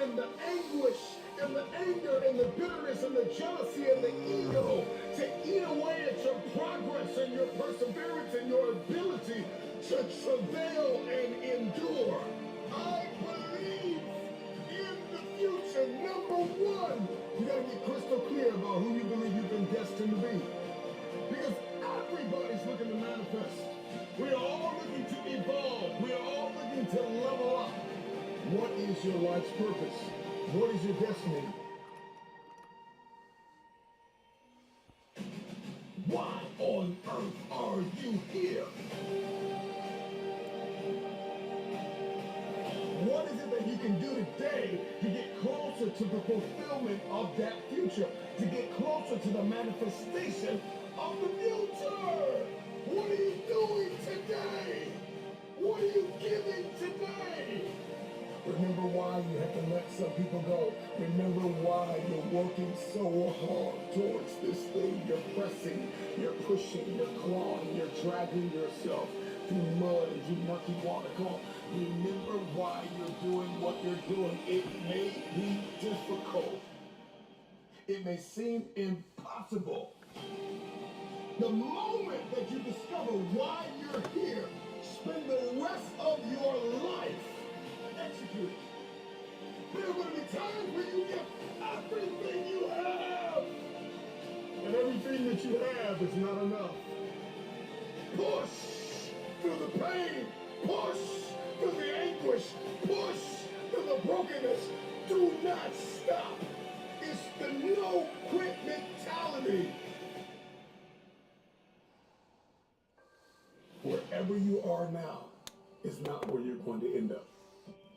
and the anguish and the anger and the bitterness and the jealousy and the ego to eat away at your progress and your perseverance and your ability to travail and endure. I believe in the future. Number one, you gotta get crystal clear about who you believe you've been destined to be. Because everybody's looking to manifest. We are all looking to evolve. We are all looking to level up. What is your life's purpose? What is your destiny? Why on earth are you here? What is it that you can do today to get closer to the fulfillment of that future? To get closer to the manifestation of the future? What are you doing today? What are you giving today? Remember why you have to let some people go. Remember why you're working so hard towards this thing. You're pressing, you're pushing, you're clawing, you're dragging yourself through mud and through murky water. Come on. Remember why you're doing what you're doing. It may be difficult. It may seem impossible. The moment that you discover why you're here, spend the rest of your life executing. There are going to be times where you give everything you have, and everything that you have is not enough. Push through the pain, push through the anguish, push through the brokenness. Do not stop. It's the no quit mentality. Wherever you are now is not where you're going to end up.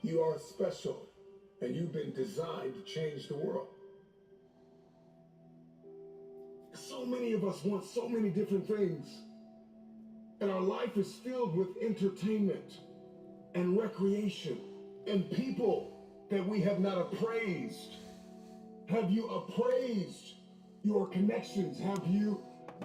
You are special, and you've been designed to change the world. So many of us want so many different things, and our life is filled with entertainment and recreation and people that we have not appraised. Have you appraised your connections? Have you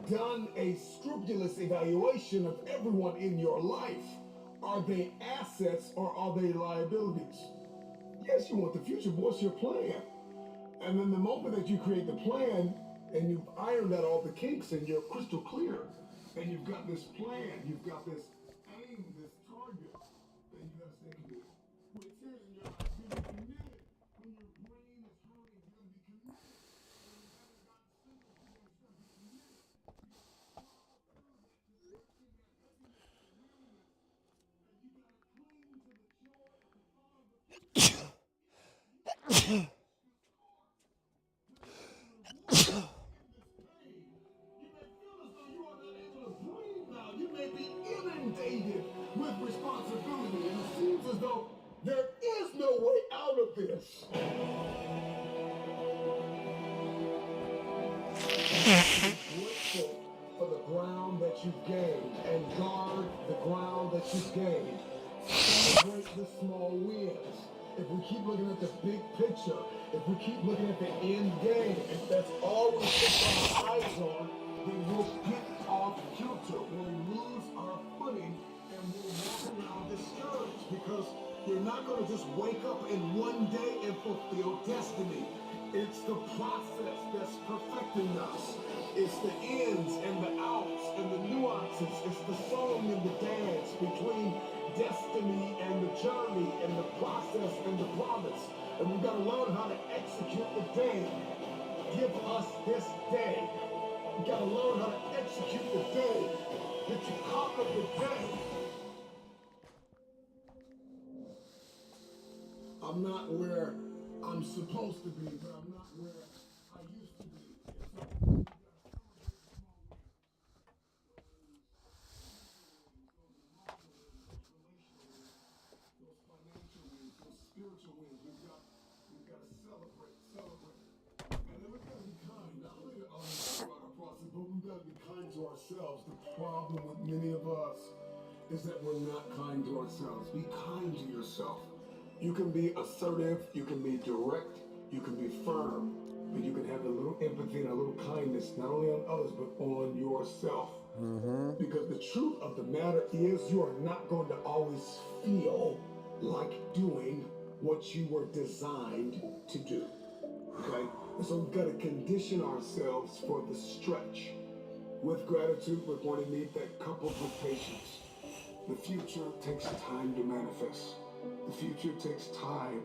done a scrupulous evaluation of everyone in your life? Are they assets or are they liabilities? Yes, you want the future, but what's your plan? And then the moment that you create the plan and you've ironed out all the kinks and you're crystal clear and you've got this plan, you've got this aim, this target, then you gotta stay committed. With tears in your eyes, you're committed. When your brain is hurting, you're gonna be committed. When you haven't gotten simple, you're gonna be committed. You may be inundated with responsibility, and it seems as though there is no way out of this. Grateful for the ground that you've gained and guard the ground that you've gained. Celebrate the small wins. If we keep looking at the big picture, if we keep looking at the end game, if that's all we put our eyes on, then we'll get off kilter. We'll lose our footing and we'll walk around discouraged because you're not going to just wake up in one day and fulfill destiny. It's the process that's perfecting us. It's the ins and the outs and the nuances. It's the song and the dance between destiny and the journey and the process and the promise. And we've got to learn how to execute the day. Give us this day. We've got to learn how to execute the day. That you conquer the day. I'm not where I'm supposed to be, but I'm not where I used to be. Those financial wins, those spiritual wins, we've got to celebrate. And then we've got to be kind. Not only are we about our process, but we've got to be kind to ourselves. The problem with many of us is that we're not kind to ourselves. Be kind to yourself. You can be assertive, you can be direct, you can be firm, but you can have a little empathy and a little kindness, not only on others, but on yourself. Because the truth of the matter is you are not going to always feel like doing what you were designed to do. Okay? And so we've got to condition ourselves for the stretch. With gratitude, we're going to need that coupled with patience. The future takes time to manifest. The future takes time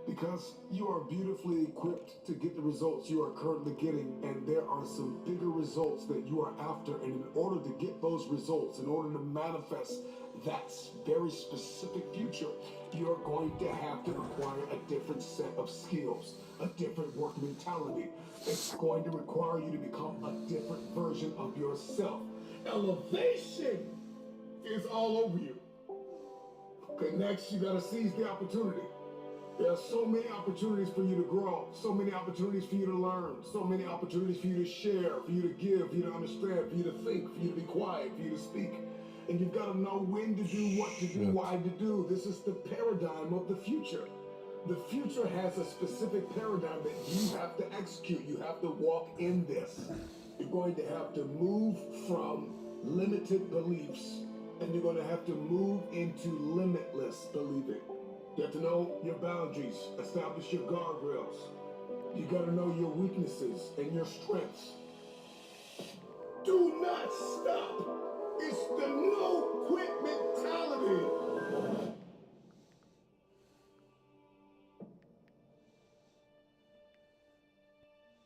because you are beautifully equipped to get the results you are currently getting, and there are some bigger results that you are after. And in order to get those results, in order to manifest that very specific future, you're going to have to acquire a different set of skills, a different work mentality. It's going to require you to become a different version of yourself. Elevation is all over you. Okay, next you gotta seize the opportunity. There are so many opportunities for you to grow, so many opportunities for you to learn, so many opportunities for you to share, for you to give, for you to understand, for you to think, for you to be quiet, for you to speak. And you've got to know when to do, what to do, why to do. This is the paradigm of the future. The future has a specific paradigm that you have to execute. You have to walk in this. You're going to have to move from limited beliefs, and you're going to have to move into limitless believing. You have to know your boundaries, establish your guardrails. You got to know your weaknesses and your strengths. Do not stop. It's the no quit mentality.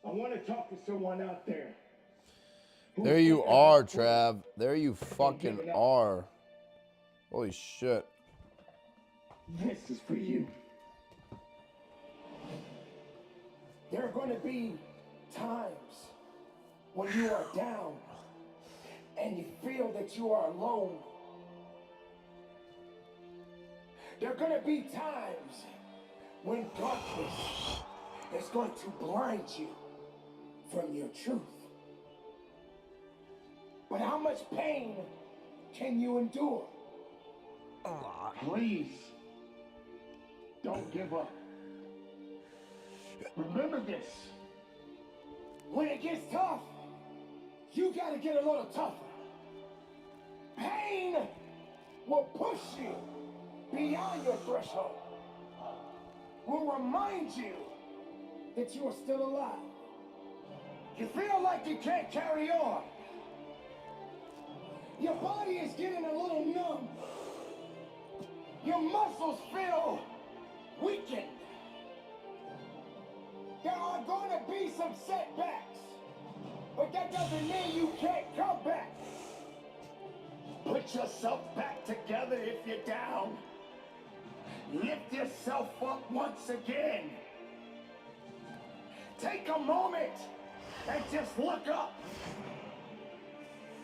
I want to talk to someone out there. There you are, Trav. There you fucking are. Holy shit. This is for you. There are going to be times when you are down and you feel that you are alone. There are going to be times when darkness is going to blind you from your truth. But how much pain can you endure? Please, don't give up. Remember this. When it gets tough, you gotta get a little tougher. Pain will push you beyond your threshold. Will remind you that you are still alive. You feel like you can't carry on. Your body is getting a little numb. Your muscles feel weakened. There are going to be some setbacks, but that doesn't mean you can't come back. Put yourself back together if you're down. Lift yourself up once again. Take a moment and just look up.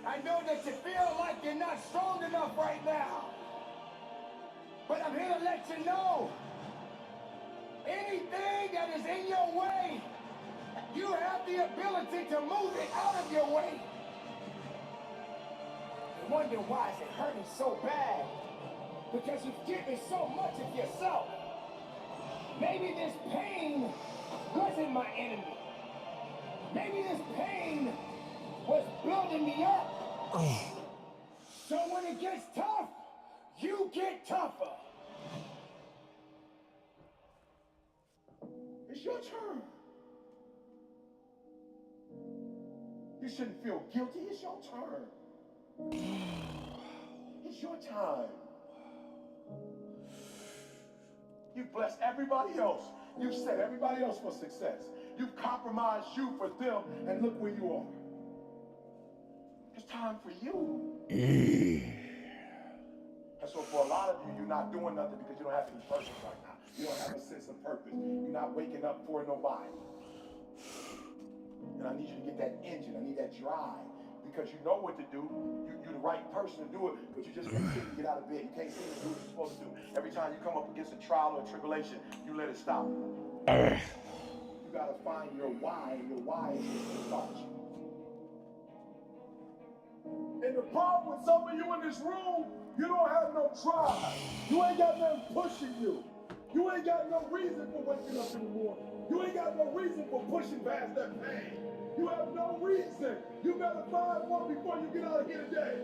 I know that you feel like you're not strong enough right now, but I'm here to let you know, anything that is in your way, you have the ability to move it out of your way. You wonder why is it hurting so bad? Because you've given so much of yourself. Maybe this pain wasn't my enemy. Maybe this pain was building me up. So when it gets tough, you get tougher. It's your turn. You shouldn't feel guilty. It's your turn. It's your time. You've blessed everybody else. You've set everybody else for success. You've compromised you for them, and look where you are. It's time for you. And so for a lot of you, you're not doing nothing because you don't have any purpose right now. You don't have a sense of purpose. You're not waking up for nobody. And I need you to get that engine. I need that drive. Because you know what to do. You're the right person to do it, but you just can't seem to get out of bed. You can't seem to do what you're supposed to do. Every time you come up against a trial or a tribulation, you let it stop. You gotta find your why, and your why is to start you. And the problem with some of you in this room, you don't have no drive. You ain't got nothing pushing you. You ain't got no reason for waking up in the morning. You ain't got no reason for pushing past that pain. You have no reason. You better find one before you get out of here today.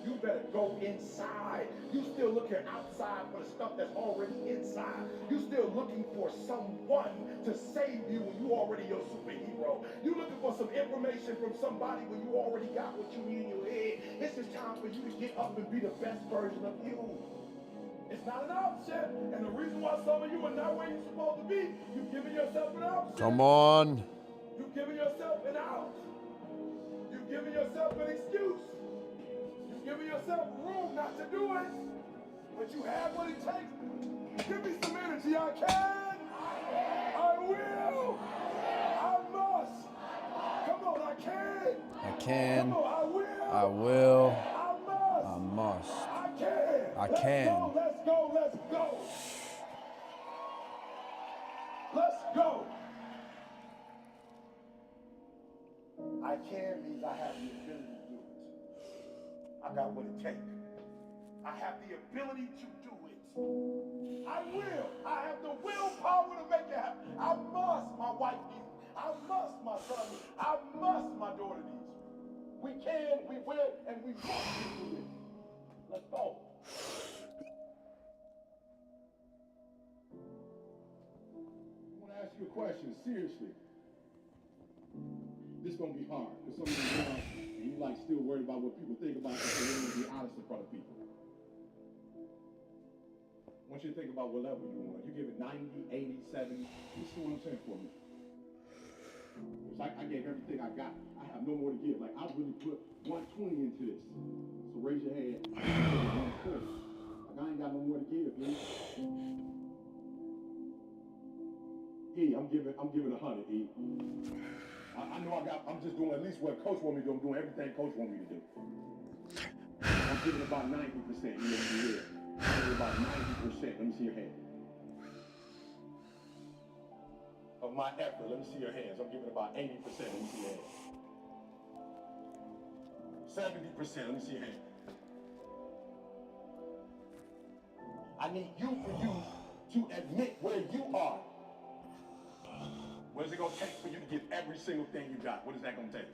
You better go inside. You still looking outside for the stuff that's already inside. You still looking for someone to save you when you already your superhero. You looking for some information from somebody when you already got what you need in your head. It's just time for you to get up and be the best version of you. It's not an option. And the reason why some of you are not where you're supposed to be, you've given yourself an option. Come on. You've given yourself an out. You've given yourself an excuse. You've given yourself room not to do it. But you have what it takes. Give me some energy. I can. I will. I must. Come on, I can. I can. Come on, I will. I will. I must. I must. I can. I can. Let's go. Let's go. Let's go. I can means I have the ability to do it. I got what it takes. I have the ability to do it. I will. I have the willpower to make it happen. I must. My wife needs me. I must. My son needs me. I must. My daughter needs me. We can, we will, and we must do it. Let's go. I want to ask you a question, seriously. This is gonna be hard, because some of you now, and you like still worried about what people think about you, so you want to be honest in front of people. I want you to think about what level you're on. You give it 90, 80, 70. This is what I'm saying for me. I gave everything I got. I have no more to give. Like, I really put 120 into this. So raise your hand. 140. Like, I ain't got no more to give, man. E, I'm giving 100, E. I know I'm just doing at least what Coach want me to do. I'm doing everything Coach want me to do. I'm giving about 90%. I'm giving about 90%. Let me see your hand. Of my effort, let me see your hands. I'm giving about 80%. Let me see your hands. 70%. Let me see your hands. I need you for you to admit where you are. What is it going to take for you to give every single thing you got? What is that going to take?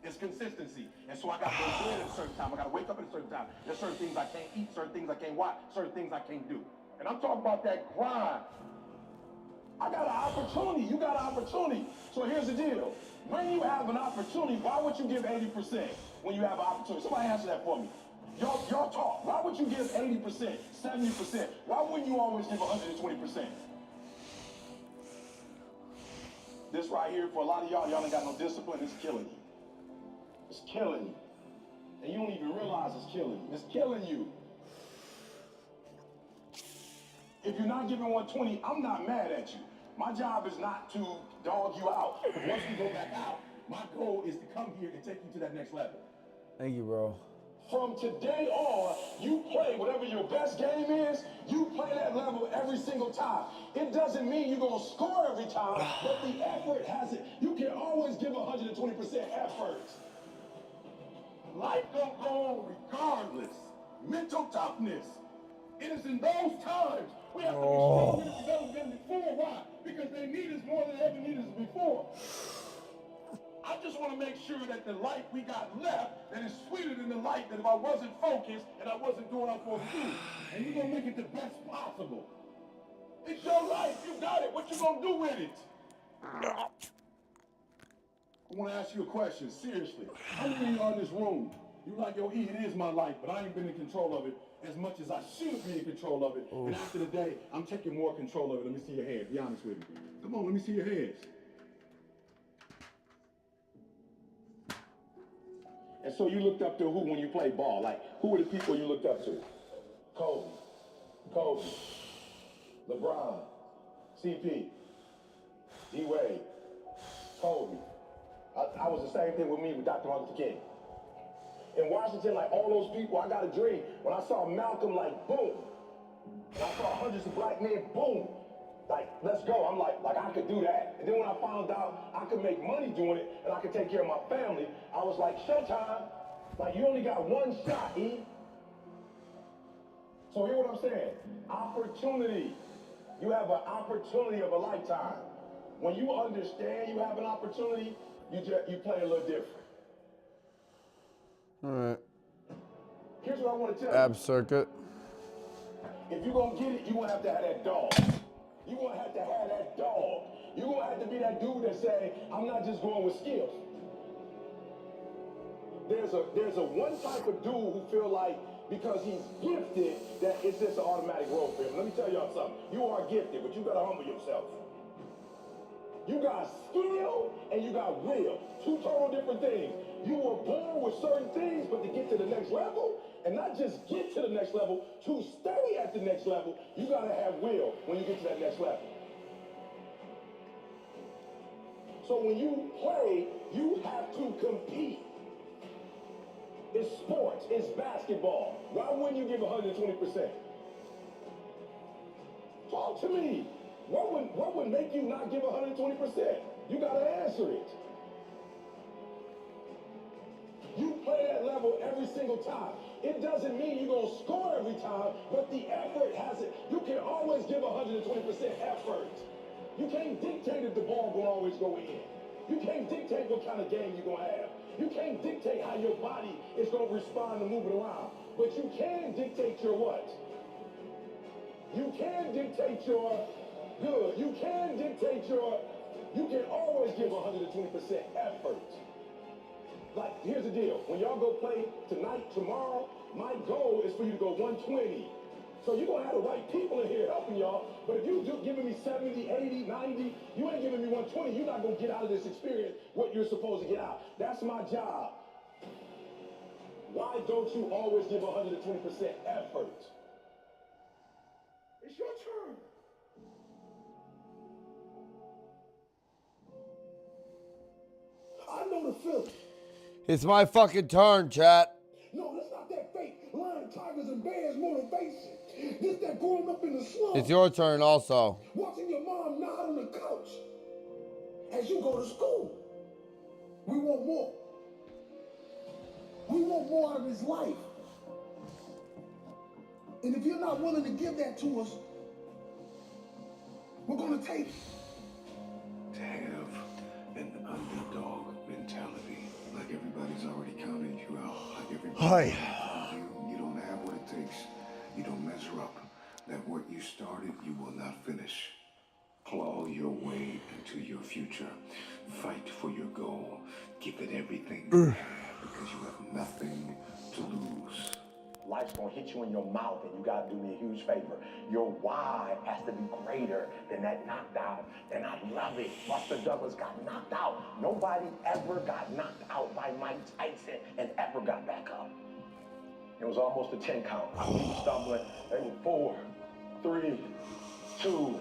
It's consistency. And so I got to go to bed at a certain time. I got to wake up at a certain time. There's certain things I can't eat, certain things I can't watch, certain things I can't do. And I'm talking about that grind. I got an opportunity. You got an opportunity. So here's the deal. When you have an opportunity, why would you give 80% when you have an opportunity? Somebody answer that for me. Y'all talk. Why would you give 80%, 70%? Why wouldn't you always give 120%? This right here, for a lot of y'all ain't got no discipline. It's killing you. It's killing you. And you don't even realize it's killing you. It's killing you. If you're not giving 120, I'm not mad at you. My job is not to dog you out. Once we go back out, my goal is to come here and take you to that next level. Thank you, bro. From today on, you play whatever your best game is, you play that level every single time. It doesn't mean you're going to score every time, but the effort has it. You can always give 120% effort. Life don't go on regardless. Mental toughness. It is in those times we have to be stronger than we've ever been before. Why? Because they need us more than they ever needed us before. I just want to make sure that the life we got left, that is sweeter than the life that if I wasn't focused and I wasn't doing what I'm supposed to do. And you're going to make it the best possible. It's your life. You got it. What you going to do with it? I want to ask you a question, seriously. How many of you are in this room? You like, yo, E, it is my life, but I ain't been in control of it as much as I should be in control of it. Oof. And after the day, I'm taking more control of it. Let me see your hands. Be honest with me. Come on, let me see your hands. And so you looked up to who when you played ball? Like, who were the people you looked up to? Kobe, LeBron, CP, D-Wade, Kobe. I was the same thing with me with Dr. Martin Luther King. In Washington, like all those people, I got a dream. When I saw Malcolm, like, boom. And I saw hundreds of black men, boom. Like, let's go. I'm like I could do that. And then when I found out I could make money doing it and I could take care of my family, I was like, showtime. Like, you only got one shot, E. So hear what I'm saying. Opportunity. You have an opportunity of a lifetime. When you understand you have an opportunity, you play a little different. All right. Here's what I want to tell Ab you. circuit. If you're going to get it, you're going to have that dog. You're going to have that dog. You're going to have to be that dude that say, I'm not just going with skills. There's a one type of dude who feel like because he's gifted that it's just an automatic role for him. Let me tell y'all something. You are gifted, but you got to humble yourself. You got skill and you got will. Two total different things. You were born with certain things, but to get to the next level, and not just get to the next level, to stay at the next level, you got to have will when you get to that next level. So when you play, you have to compete. It's sports, it's basketball. Why wouldn't you give 120%? Talk to me. What would make you not give 120%? You gotta answer it. You play that level every single time. It doesn't mean you're gonna score every time, but the effort has it. You can always give 120% effort. You can't dictate if the ball will always go in. You can't dictate what kind of game you're gonna have. You can't dictate how your body is gonna respond to moving around. But you can dictate your what? You can dictate your good. You can dictate your, you can always give 120% effort. Like, here's the deal. When y'all go play tonight, tomorrow, my goal is for you to go 120. So you're going to have the right people in here helping y'all. But if you just giving me 70, 80, 90, you ain't giving me 120, you're not going to get out of this experience what you're supposed to get out. That's my job. Why don't you always give 120% effort? It's your turn. I know the feeling. It's my fucking turn, chat. No, that's not that fake lion, tigers, and bears motivation. This that growing up in the slums. It's your turn also. Watching your mom nod on the couch as you go to school. We want more. We want more out of his life. And if you're not willing to give that to us, we're going to take it. To have an underdog mentality, like everybody's already counted you out, like everybody you don't have what it takes, you don't measure up, that what you started you will not finish. Claw your way into your future, fight for your goal, give it everything you have, because you have nothing to lose. Life's gonna hit you in your mouth, and you gotta do me a huge favor. Your why has to be greater than that knockdown. And I love it. Buster Douglas got knocked out. Nobody ever got knocked out by Mike Tyson and ever got back up. It was almost a 10 count. He was stumbling. They were 4, 3, 2,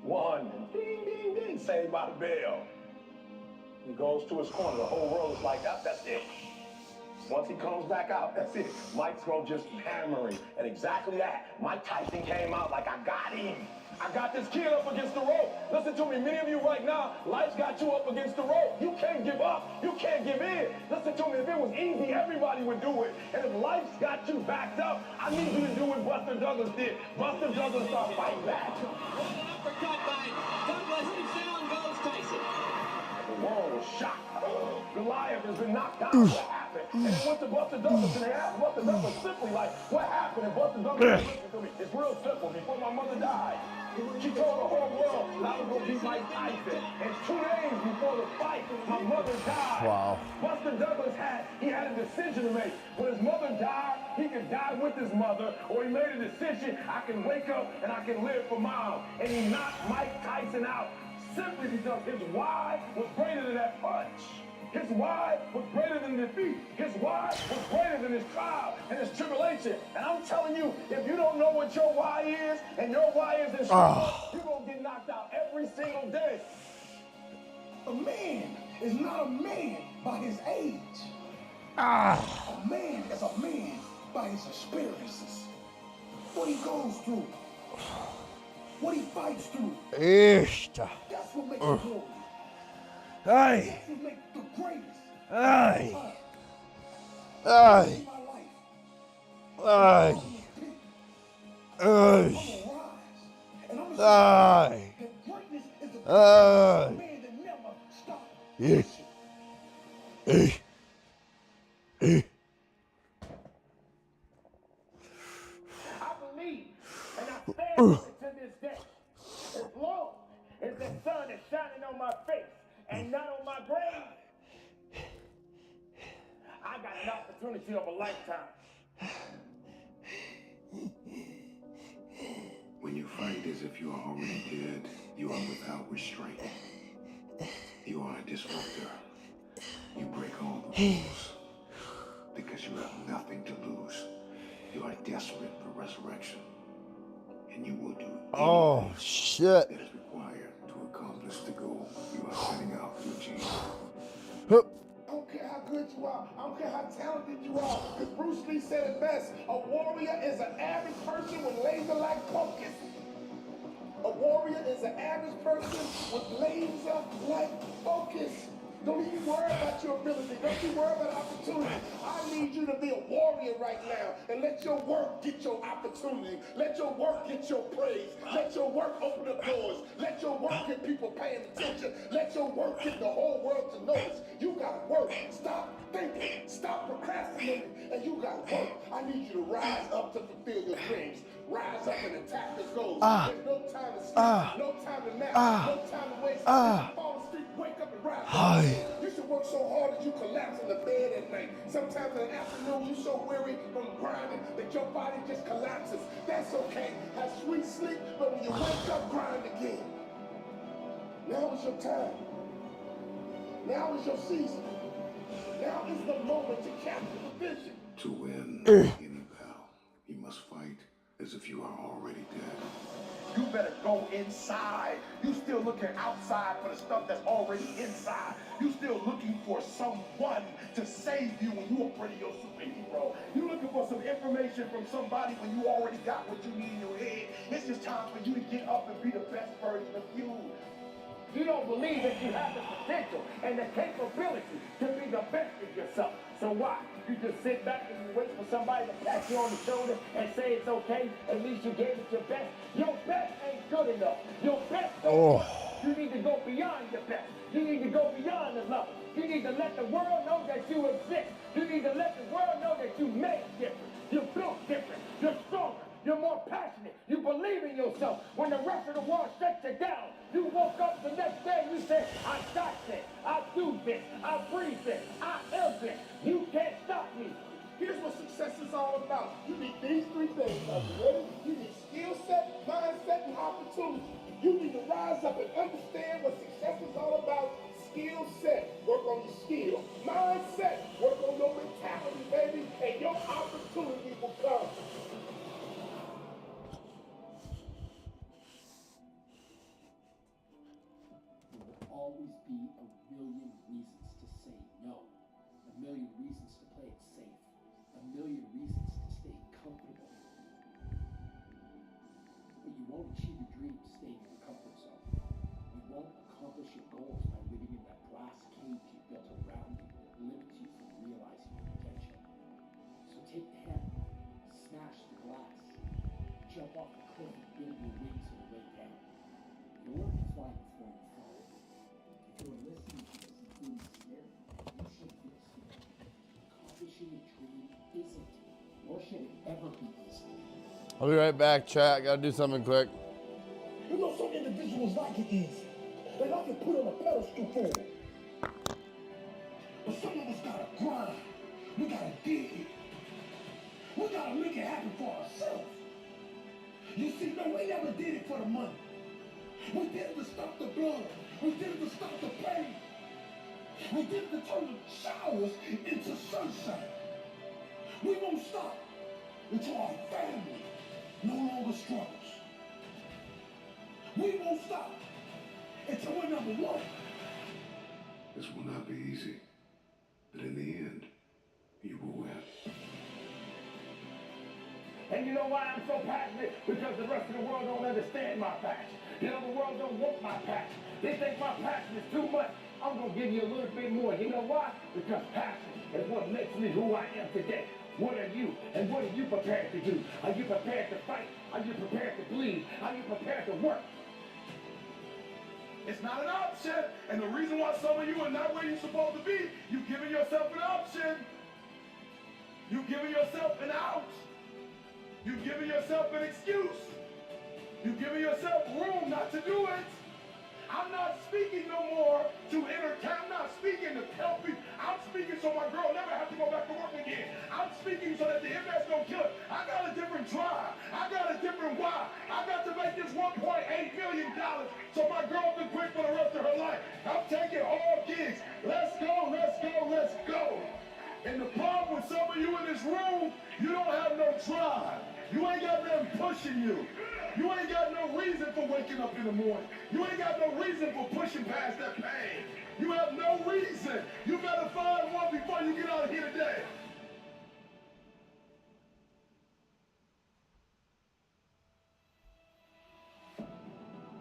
1. Ding, ding, ding. Saved by the bell. He goes to his corner. The whole world is like, that's it. Once he comes back out, that's it. Mike's gonna just hammer him. And exactly that. Mike Tyson came out like, I got him. I got this kid up against the rope. Listen to me, many of you right now, life's got you up against the rope. You can't give up. You can't give in. Listen to me, if it was easy, everybody would do it. And if life's got you backed up, I need you to do what Buster Douglas did. Buster Douglas started fighting back. An uppercut by Douglas, and down goes Tyson. The world was shocked. Goliath has been knocked out. What happened? And they went to Buster Douglas and they asked Buster Douglas simply like, what happened? And Buster Douglas said, listen to me, it's real simple. Before my mother died, she told the whole world that I was going to be Mike Tyson. And 2 days before the fight, my mother died. Wow. Buster Douglas had a decision to make. When his mother died, he could die with his mother, or he made a decision, I can wake up and I can live for mom. And he knocked Mike Tyson out simply because his why was greater than that punch. His why was greater than defeat. His why was greater than his trial and his tribulation. And I'm telling you, if you don't know what your why is, and your why is in struggle, you're going to get knocked out every single day. A man is not a man by his age. A man is a man by his experiences. What he goes through. What he fights through. Ishta. That's what makes him glorious. Aye. That's what makes the greatest. Aye. In Aye. my life. Aye. Aye. And I'm Aye. that greatness is the Aye. man that never stops. Yeah. Eh. Eh. to this day. As long as the sun is shining on my face and not on my brain, I got an opportunity of a lifetime. When you fight as if you are already dead, you are without restraint. You are a disruptor. You break all the rules because you have nothing to lose. You are desperate for resurrection, and you will do Oh, anything shit. that is required to accomplish the goal you are setting out to achieve. Hup. I don't care how good you are. I don't care how talented you are. Because Bruce Lee said it best. A warrior is an average person with laser-like focus. A warrior is an average person with laser-like focus. Don't even worry about your ability. Don't you worry about opportunity. I need you to be a warrior right now and let your work get your opportunity. Let your work get your praise. Let your work open up doors. Let your work get people paying attention. Let your work get the whole world to notice. You gotta work. Stop thinking. Stop procrastinating. And you gotta work. I need you to rise up to fulfill your dreams. Rise up and attack your goals. There's no time to sleep. No time to nap. No time to waste. Fall asleep. Wake up and rise up. You should work so hard that you collapse in the bed at night. Sometimes in the afternoon, you're so weary from grinding that your body just collapses. That's okay. Have sweet sleep, but when you wake up, grind again. Now is your time. Now is your season. Now is the moment to capture the vision. To win any battle, you must fight as if you are already dead. You better go inside. You still looking outside for the stuff that's already inside. You still looking for someone to save you when you already your superhero. You looking for some information from somebody when you already got what you need in your head. It's just time for you to get up and be the best version of you. You don't believe that you have the potential and the capability to be the best of yourself. So why? You just sit back and you wait for somebody to pat you on the shoulder and say it's okay. At least you gave it your best. Your best ain't good enough. Your best don't work. You need to go beyond your best. You need to go beyond the level. You need to let the world know that you exist. You need to let the world know that you made different. You're built different. You're stronger. You're more passionate. You believe in yourself. When the rest of the world shuts you down, you woke up the next day and you said, I got this. I do this. I breathe this. I am this. You can't stop me. Here's what success is all about. You need these three things. Are you ready? You need skill set, mindset, and opportunity. You need to rise up and understand what success is all about. Skill set, work on your skill. Mindset, work on your mentality, baby, and your opportunity will come. Always be a million reasons to say no, a million reasons to play it safe, a million reasons to stay comfortable. But you won't achieve your dreams staying in your comfort zone. You won't accomplish your goals by living in that glass cage you built around you that limits you from realizing your potential. So take the hammer, smash the glass, jump off the cliff and build your wings on the way down. You'll learn to fly before you fall. If you're listening to this and feeling scared, you should feel scared. Accomplishing a dream isn't, nor should it ever be easy. I'll be right back, chat. Gotta do something quick. You know, some individuals like it easy. They like it put on a pedestal for them. But some of us gotta grind. We gotta dig. We gotta make it happen for ourselves. You see, no, we never did it for the money. We did it to stop the blood. We did it to stop the pain. We did it to turn the showers into sunshine. We won't stop until our family no longer struggles. We won't stop until we're number one. This will not be easy, but in the end, you will win. And you know why I'm so passionate? Because the rest of the world don't understand my passion. You know, the world don't want my passion. They think my passion is too much. I'm going to give you a little bit more. You know why? Because passion is what makes me who I am today. What are you? And what are you prepared to do? Are you prepared to fight? Are you prepared to bleed? Are you prepared to work? It's not an option. And the reason why some of you are not where you're supposed to be, you've given yourself an option. You've given yourself an out. You've given yourself an excuse. yourself room not to do it. I'm not speaking no more to entertain. I'm not speaking to help people. I'm speaking so my girl never have to go back to work again. I'm speaking so that the MS don't kill it. I got a different drive. I got a different why. I got to make this $1.8 million so my girl can quit for the rest of her life. I'm taking all gigs. Let's go, let's go, let's go. And the problem with some of you in this room, you don't have no drive. You ain't got nothing pushing you. You ain't got no reason for waking up in the morning. You ain't got no reason for pushing past that pain. You have no reason. You better find one before you get out of here today.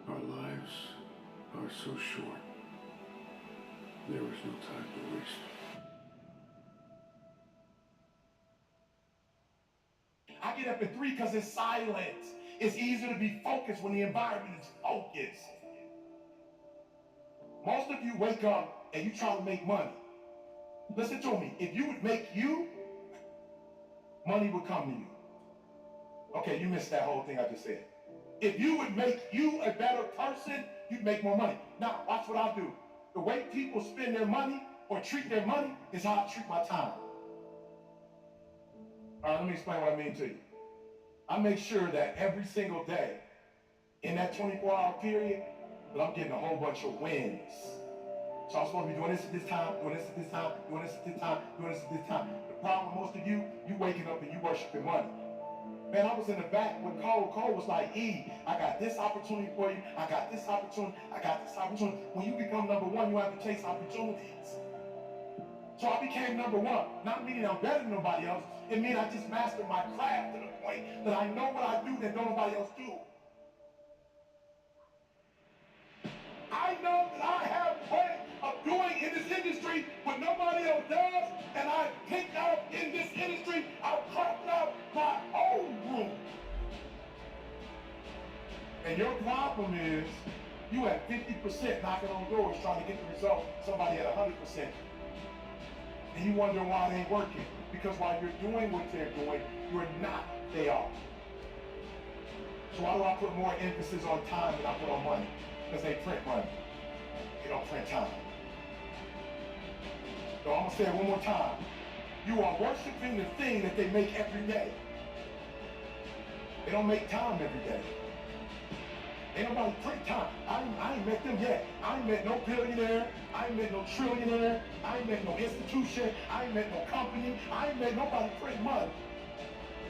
Our lives are so short. There is no time to waste. I get up at 3 because it's silent. It's easier to be focused when the environment is focused. Most of you wake up and you try to make money. Listen to me. If you would make you, money would come to you. Okay, you missed that whole thing I just said. If you would make you a better person, you'd make more money. Now, watch what I do. The way people spend their money or treat their money is how I treat my time. All right, let me explain what I mean to you. I make sure that every single day in that 24-hour period that I'm getting a whole bunch of wins. So I'm supposed to be doing this at this time, doing this at this time, doing this at this time, doing this at this time. The problem with most of you, you waking up and you worshiping money. Man, I was in the back with Cole. Cole was like, E, I got this opportunity for you. I got this opportunity. I got this opportunity. When you become number one, you have to chase opportunities. So I became number one. Not meaning I'm better than nobody else. It means I just mastered my craft to the point that I know what I do that nobody else do. I know that I have a way of doing in this industry what nobody else does, and I picked out in this industry, I carved out my own room. And your problem is you at 50% knocking on doors trying to get the result, somebody at 100%. And you wonder why they ain't working. Because while you're doing what they're doing, you're not, they are. So why do I put more emphasis on time than I put on money? Because they print money. They don't print time. So I'm gonna say it one more time. You are worshiping the thing that they make every day. They don't make time every day. Ain't nobody print time. I ain't met them yet. I ain't met no billionaire. I ain't met no trillionaire. I ain't met no institution. I ain't met no company. I ain't met nobody print money.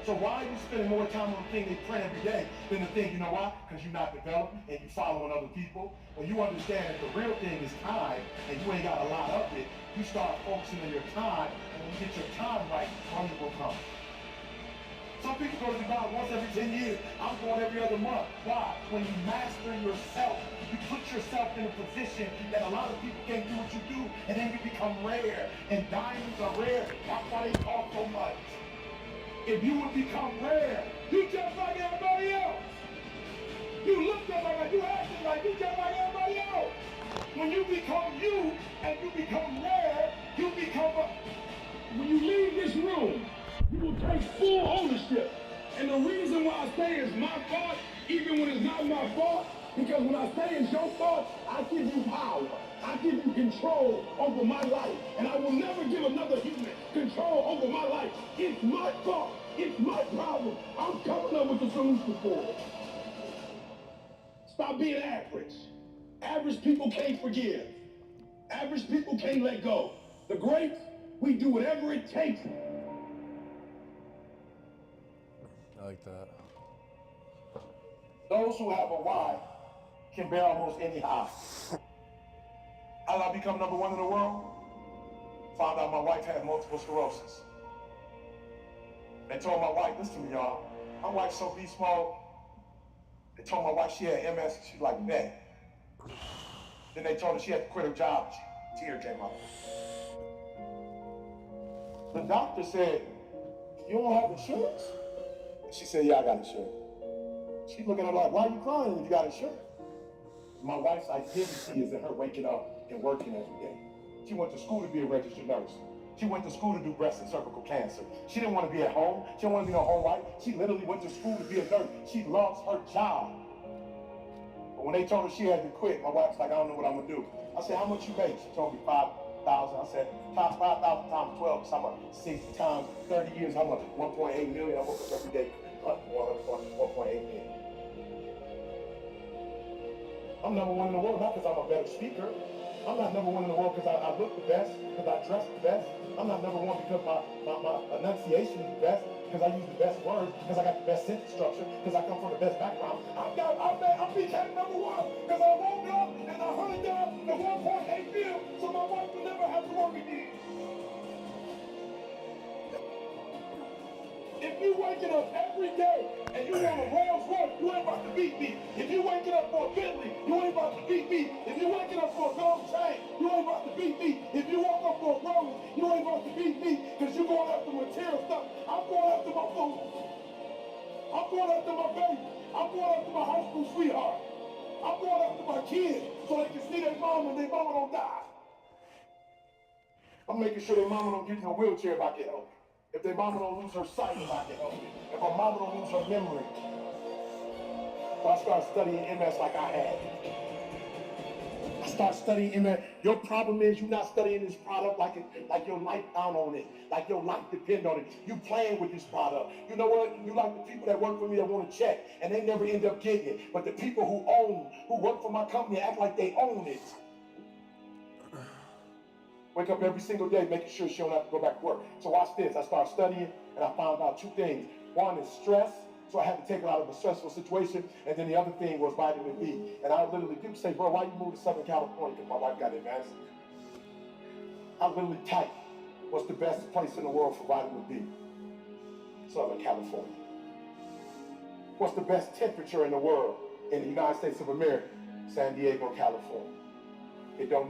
So why are you spending more time on the thing they print every day than the thing, you know why? Because you're not developing and you're following other people. When you understand that the real thing is time and you ain't got a lot of it, you start focusing on your time, and when you get your time right, money will come. Some people go to Dubai once every 10 years. I'm going every other month. Why? When you master yourself, you put yourself in a position that a lot of people can't do what you do, and then you become rare. And diamonds are rare. That's why they cost so much. If you would become rare, you just like everybody else. You look just like you acting like you just like everybody else. When you become you and you become rare, you become a... When you leave this room, you will take full ownership. And the reason why I say it's my fault, even when it's not my fault, because when I say it's your fault, I give you power. I give you control over my life. And I will never give another human control over my life. It's my fault. It's my problem. I'm coming up with the solution for it. Stop being average. Average people can't forgive. Average people can't let go. The greats, we do whatever it takes. I like that. Those who have a why can bear almost any odds. How did I become number one in the world? Found out my wife had multiple sclerosis. They told my wife, listen to me, y'all. My wife's so beast mode. They told my wife she had MS and she's like, man. Then they told her she had to quit her job. Tear came out. The doctor said, you don't have insurance? She said, yeah, I got insurance. She's looking at her like, why are you crying if you got insurance? My wife's identity is in her waking up and working every day. She went to school to be a registered nurse. She went to school to do breast and cervical cancer. She didn't want to be at home. She didn't want to be no home wife. She literally went to school to be a nurse. She loves her job. But when they told her she had to quit, my wife's like, I don't know what I'm gonna do. I said, how much you make? She told me 5,000. I said, times 5,000 times 12, so I'm like 60 times 30 years, I'm like 1.8 million. I woke up every day, 1.8 million. I'm number one in the world, not because I'm a better speaker. I'm not number one in the world because I look the best, because I dress the best. I'm not number one because my enunciation is the best, because I use the best words, because I got the best sentence structure, because I come from the best background. I'm became number one because I woke up and I hunted down the 1.8 mil so my wife would never have to work again. If you waking up every day and you want a Rolls Royce, you ain't about to beat me. If you waking up for a Bentley, you ain't about to beat me. If you waking up for a gold chain, you ain't about to beat me. If you woke up for a Rolls, you ain't about to beat me because you're going after material stuff. I'm going after my food. I'm going after my baby. I'm going after my high school sweetheart. I'm going after my kids so they can see their mom and their mama don't die. I'm making sure their mama don't get in a wheelchair if I can help. If their mama don't lose her sight, if I can help it. If her mama don't lose her memory. So I start studying MS like I had. I start studying MS. Your problem is you're not studying this product like your life down on it, like your life depend on it. You playing with this product. You know what? You like the people that work for me that want to check, and they never end up getting it. But the people who work for my company act like they own it. Wake up every single day making sure she don't have to go back to work. So watch this. I started studying and I found out two things. One is stress. So I had to take her out of a stressful situation. And then the other thing was vitamin B. And I literally, people say, bro, why you moved to Southern California? Because my wife got advanced. I literally typed, what's the best place in the world for vitamin B? Southern California. What's the best temperature in the world in the United States of America? San Diego, California. It don't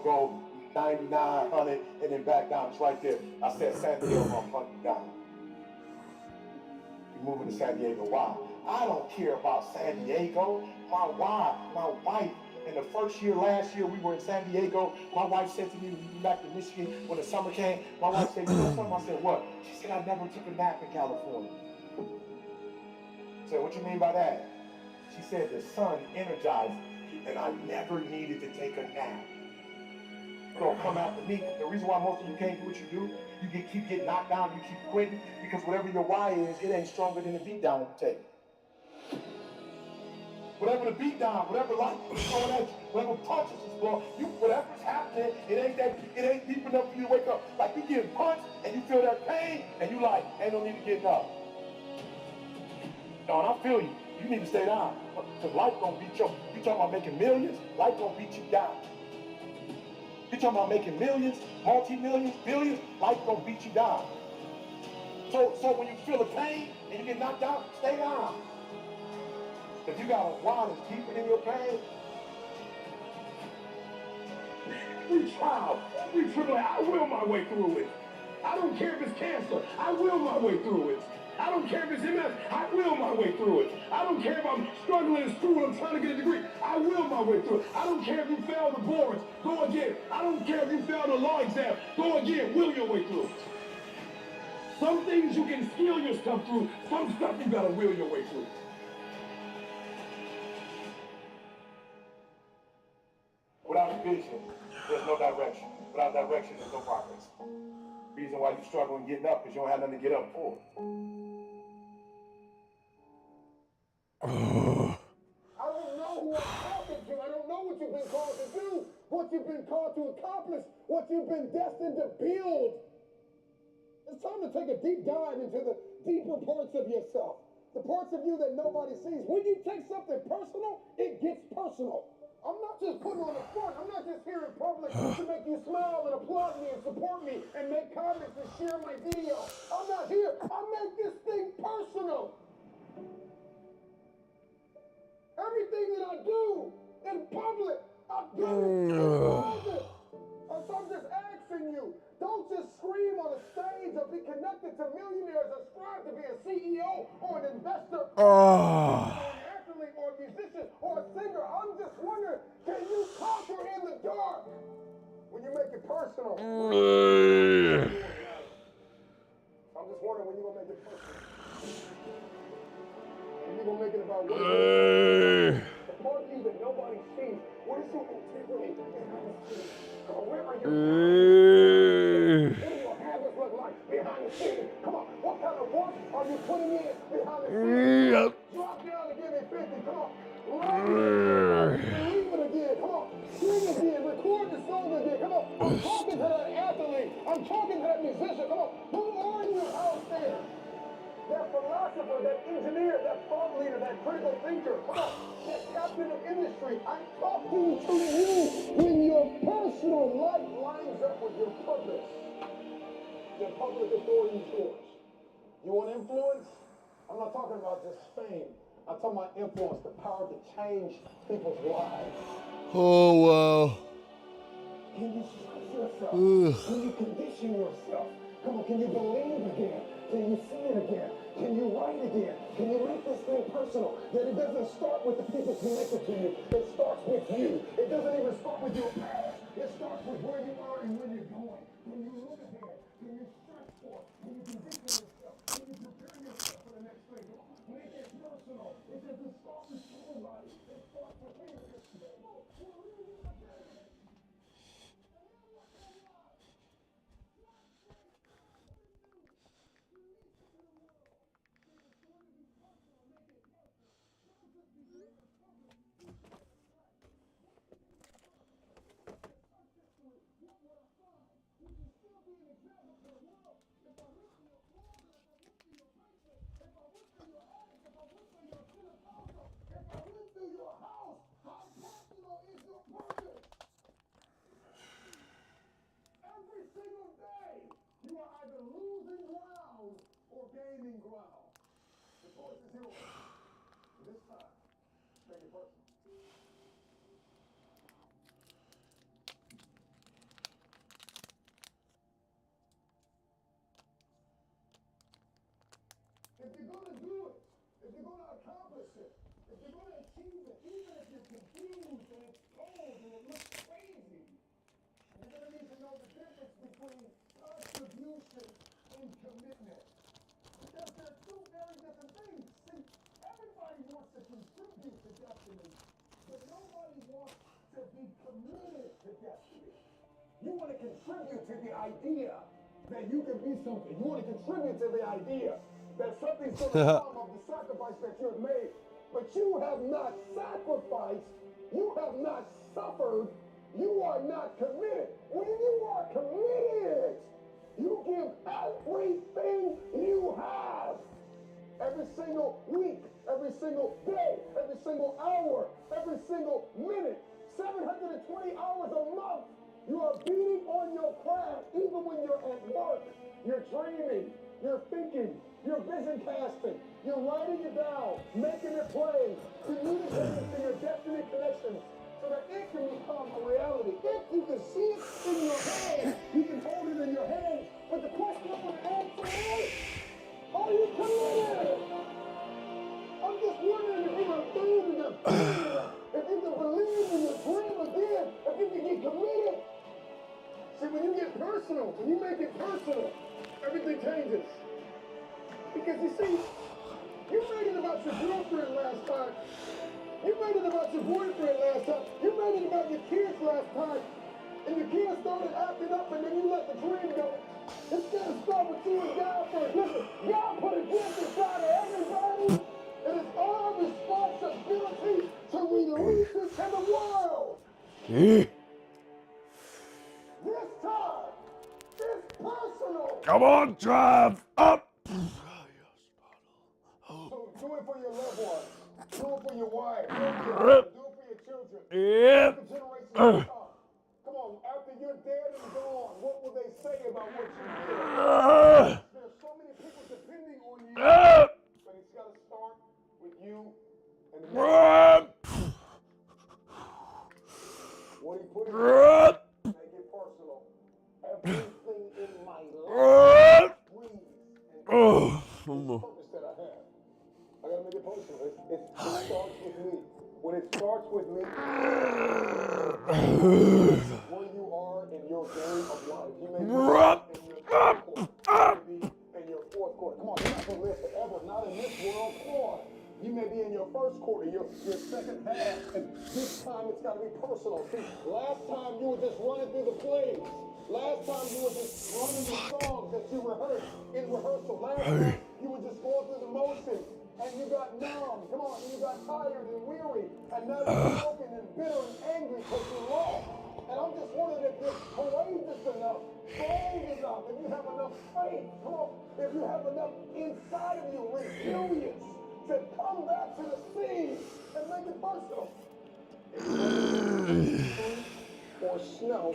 go 99, 100, and then back down. It's right there. I said San Diego, I'm hunting down. You're moving to San Diego. Why? I don't care about San Diego. My wife, in the first year, last year, we were in San Diego. My wife said to me, when we went back to Michigan, when the summer came, my wife said, you know something? I said, what? She said, I never took a nap in California. I said, what you mean by that? She said, the sun energized me, and I never needed to take a nap. Don't come after me. The reason why most of you can't do what you do, you keep getting knocked down, you keep quitting, because whatever your why is, it ain't stronger than the beat down you take. Whatever the beat down, whatever life is throwing at you, whatever punches is blowing, whatever's happening, it ain't deep enough for you to wake up. Like you get punched and you feel that pain, and you like, ain't no need to get up. No, and I feel you. You need to stay down. Because life gonna beat you. You talking about making millions, life gonna beat you down. You talking about making millions, multi-millions, billions, life gonna beat you down. So when you feel the pain and you get knocked out, stay down. If you got a why that's deeper than your pain, every trial, every tribulation, I will my way through it. I don't care if it's cancer, I will my way through it. I don't care if it's MS, I will my way through it. I don't care if I'm struggling in school, I'm trying to get a degree, I will my way through it. I don't care if you fail the boards, go again. I don't care if you fail the law exam, go again, will your way through it. Some things you can skill yourself through, some stuff you gotta will your way through. Without vision, there's no direction. Without direction, there's no progress. The reason why you're struggling getting up is you don't have nothing to get up for. I don't know who I'm talking to. I don't know what you've been called to do, what you've been called to accomplish, what you've been destined to build. It's time to take a deep dive into the deeper parts of yourself, the parts of you that nobody sees. When you take something personal, it gets personal. I'm not just putting on a front. I'm not just here in public to make you smile and applaud me and support me and make comments and share my video. I'm not here. I make this thing personal. Everything that I do in public, I've done it in private. So I'm just asking you, don't just scream on a stage or be connected to millionaires or strive to be a CEO or an investor or an athlete or a musician or a singer. I'm just wondering, can you conquer in the dark when you make it personal? I'm just wondering when you're going to make it personal. When you're going to make it about what it is. The part you official integrity behind the scenes? Come on, where are your What do your habits look like behind the scenes? Come on, what kind of work are you putting in behind the scenes? Drop down and give me 50. Come on. Believe it again. Come on. Sing again. Record the song again. Come on. I'm talking to that athlete. I'm talking to that musician. Come on. Who are you out there? That philosopher, that engineer, that thought leader, that critical thinker. Come on. That captain of industry. I'm talking to you when your personal life lines up with your purpose. The public authority is yours. You want influence? I'm not talking about just fame. I'm talking about influence, the power to change people's lives. Oh, wow. Can you stretch yourself? Can you condition yourself? Come on, can you believe again? Can you see it again? Can you write again? Can you make this thing personal? That it doesn't start with the people connected to you. It starts with you. It doesn't even start with your past. It starts with where you are and where you're going. Can you look ahead? Can you stretch for it? Can you condition yourself? Can you prepare yourself for the next thing? Make it personal. It doesn't start with somebody. It starts with you. Every single day, you are either losing ground or gaining ground. The choice is yours. This time, make it personal. If you're going to do it, if you're going to accomplish it, if you're going to achieve it, even if you're confused and it's cold and it looks crazy, you're going to need to know the difference between contribution and commitment. Because they're two very different things. See, everybody wants to contribute to destiny, but nobody wants to be committed to destiny. You want to contribute to the idea that you can be something. You want to contribute to the idea that something's going to come of the sacrifice that you have made. But you have not sacrificed. You have not suffered. You are not committed. When you are committed, you give everything you have. Every single week, every single day, every single hour, every single minute, 720 hours a month. You are beating on your craft, even when you're at work. You're dreaming, you're thinking, you're vision casting, you're writing it down, making it plain, communicating to your destiny connections so that it can become a reality. If you can see it in your hand, you can hold it in your hand. But the question I want to answer is, are you committed? I'm just wondering if you can believe in your dream, if you can believe in your dream again, if you can get committed. See, when you get personal, when you make it personal, everything changes. Because you see, you made it about your girlfriend last time. You made it about your boyfriend last time. You made it about your kids last time. And your kids started acting up and then you let the dream go. It's got to start with you and God first. Listen, God put a gift inside of everybody. And it's our responsibility to release it to the world. This time, it's personal. Come on, Trav. Up. So do it for your loved ones. Do it for your wife. Do it for your children. Yep. The generations to come. Come on, after you're dead and gone, what will they say about what you did? There's so many people depending on you, but it's got to start with you and the man. What he put in you, make it personal. Everything in my life breathes and the purpose that I have. I gotta make it personal. It starts with me. When it starts with me, where you are in your game of life. You may be in your third quarter. You may be in your fourth quarter. Come on, you're not gonna live forever. Not in this world. Come on. You may be in your first quarter, your your second half, and this time it's got to be personal. See, last time you were just running through the plays. Last time you were just running the songs that you rehearsed in rehearsal. Last time you were just going through the motions, and you got numb. Come on, and you got tired and weary, and now you're broken and bitter and angry because you lost. And I'm just wondering if you're courageous enough, bold enough, if you have enough faith, come on, if you have enough inside of you, resilience, to come back to the scene and make it personal. Or snow,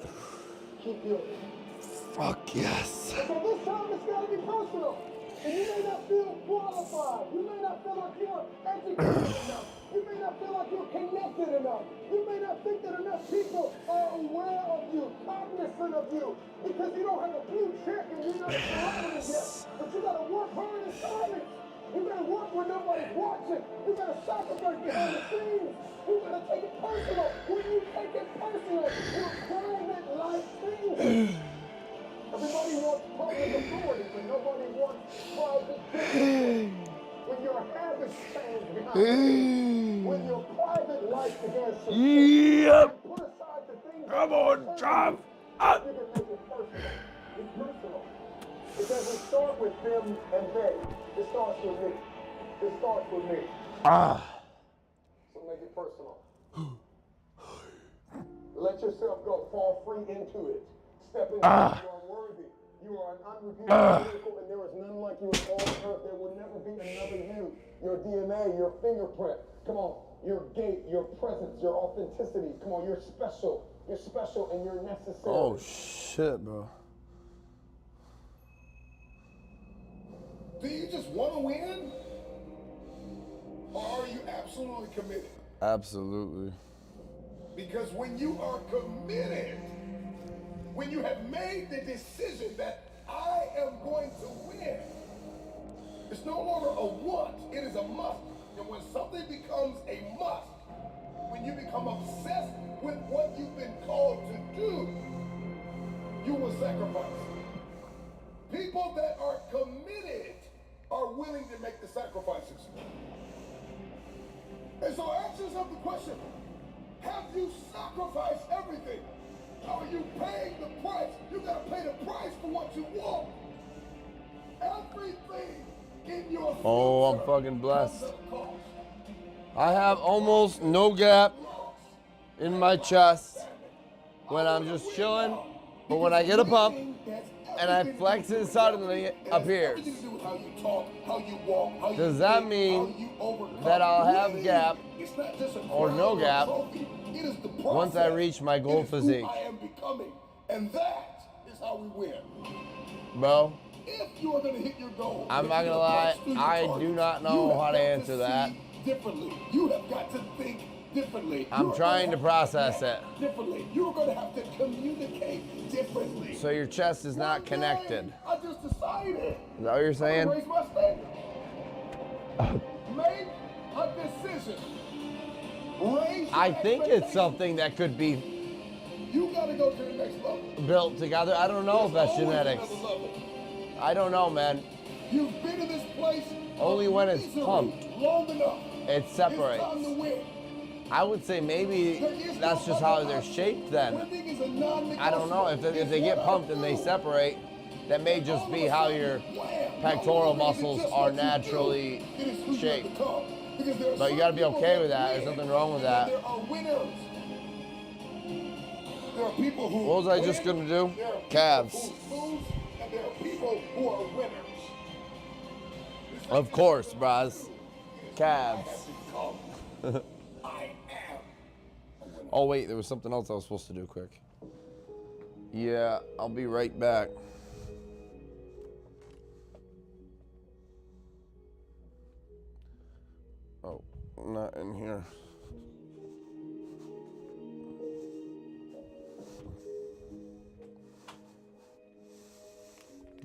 keep doing it. Fuck yes. So this time it's got to be personal. And you may not feel qualified. You may not feel like you're educated enough. You may not feel like you're connected enough. You may not think that enough people are aware of you, cognizant of you, because you don't have a blue check and you're not prominent yet. But you got to work hard in silence. You got to work when nobody's watching. You got to sacrifice behind the scenes. You got to take it personal. When you take it personal, you're private life things. Everybody wants public authority, but nobody wants private discipline. When your habits change behind when your private life begins to Yep. put aside the things Come on, Trav. you can make it personal. It's personal. It doesn't start with them and they. It starts with me. It starts with me. So make it personal. Let yourself go. Fall free into it. Step into it. You are worthy. You are an unrepeatable miracle, and there is none like you on all earth. There will never be another you. Your DNA, your fingerprint. Come on. Your gait, your presence, your authenticity. Come on. You're special. You're special and you're necessary. Oh shit, bro. Do you just want to win? Or are you absolutely committed? Absolutely. Because when you are committed, when you have made the decision that I am going to win, it's no longer a want, it is a must. And when something becomes a must, when you become obsessed with what you've been called to do, you will sacrifice. People that are committed are willing to make the sacrifices. And so ask yourself the question, have you sacrificed everything? Are you paying the price? You gotta pay the price for what you want. Everything in your future. Oh, I'm fucking blessed. comes at a cost. I have almost no gap in my chest when I'm just chilling, but when I get a pump and I flex it suddenly, it appears. Does that mean that I'll have gap or no gap once I reach my goal physique? And that is how we win. Bro, If you are going to hit your goal, I'm not gonna lie, I do not know how to answer that. Differently. You have got to think differently. I'm trying to process it. Differently. You're going to have to communicate differently. So your chest is not connected. I just decided. Is that what you're saying? Raise my standard. Make a decision. Raise your I think it's expectations. something that could be You got to go to the next level. built together. I don't know if that's There's always genetics. another level. I don't know, man. You've been in this place Only of when it's misery pumped. long enough. It separates. It's time to win. I would say maybe that's just how they're shaped then. Winning is a non-negotiable. I don't know. If they get pumped and they separate, that may just be how your pectoral muscles are naturally shaped. But you gotta be okay with that. There's nothing wrong with that. There are winners. There are people who What was I just win, gonna do? there are people Calves. who lose, and there are people who are winners. Of course, bros. Calves. I am. Oh wait, there was something else I was supposed to do quick. Yeah, I'll be right back. Oh, not in here.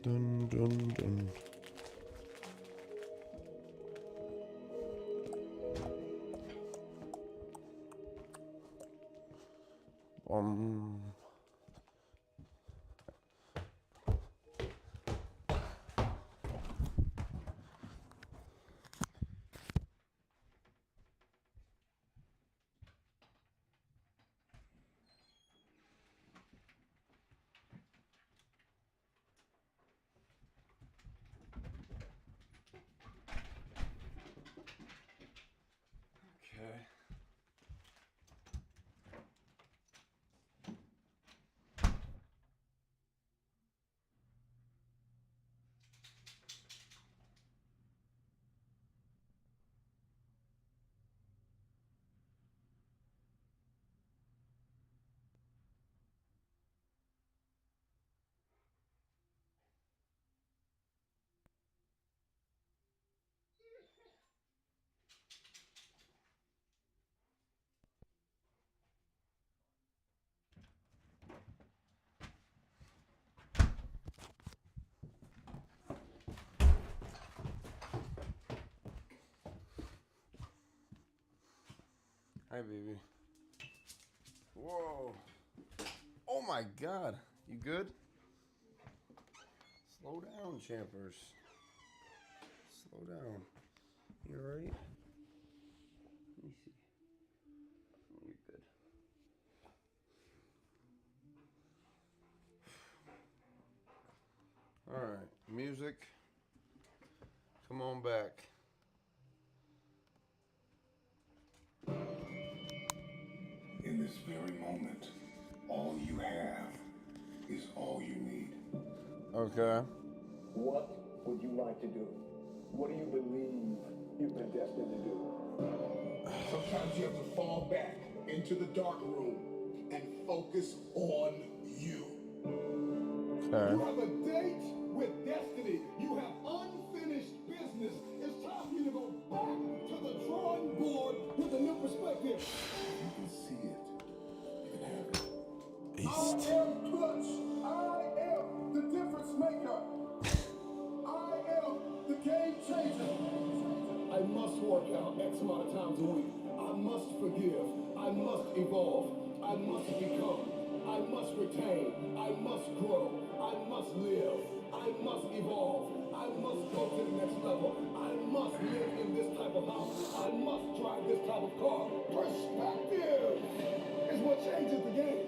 Dun dun dun. Hi, baby. Whoa. Oh my God. You good? Slow down, Champers. Slow down. You alright? Let me see. Oh, you're good. Alright. Music. Come on back. In this very moment, all you have is all you need. Okay. What would you like to do? What do you believe you've been destined to do? Sometimes you have to fall back into the dark room and focus on you. Okay. You have a date with destiny. You have unfinished business. It's time for you to go back to the drawing board with a new perspective. You can see it. You can have it. East. I am clutch. I am the difference maker. I am the game changer. I must work out X amount of times a week. I must forgive. I must evolve. I must become. I must retain. I must grow. I must live. I must evolve. I must go to the next level. I must live in this type of house. I must drive this type of car. Perspective is what changes the game.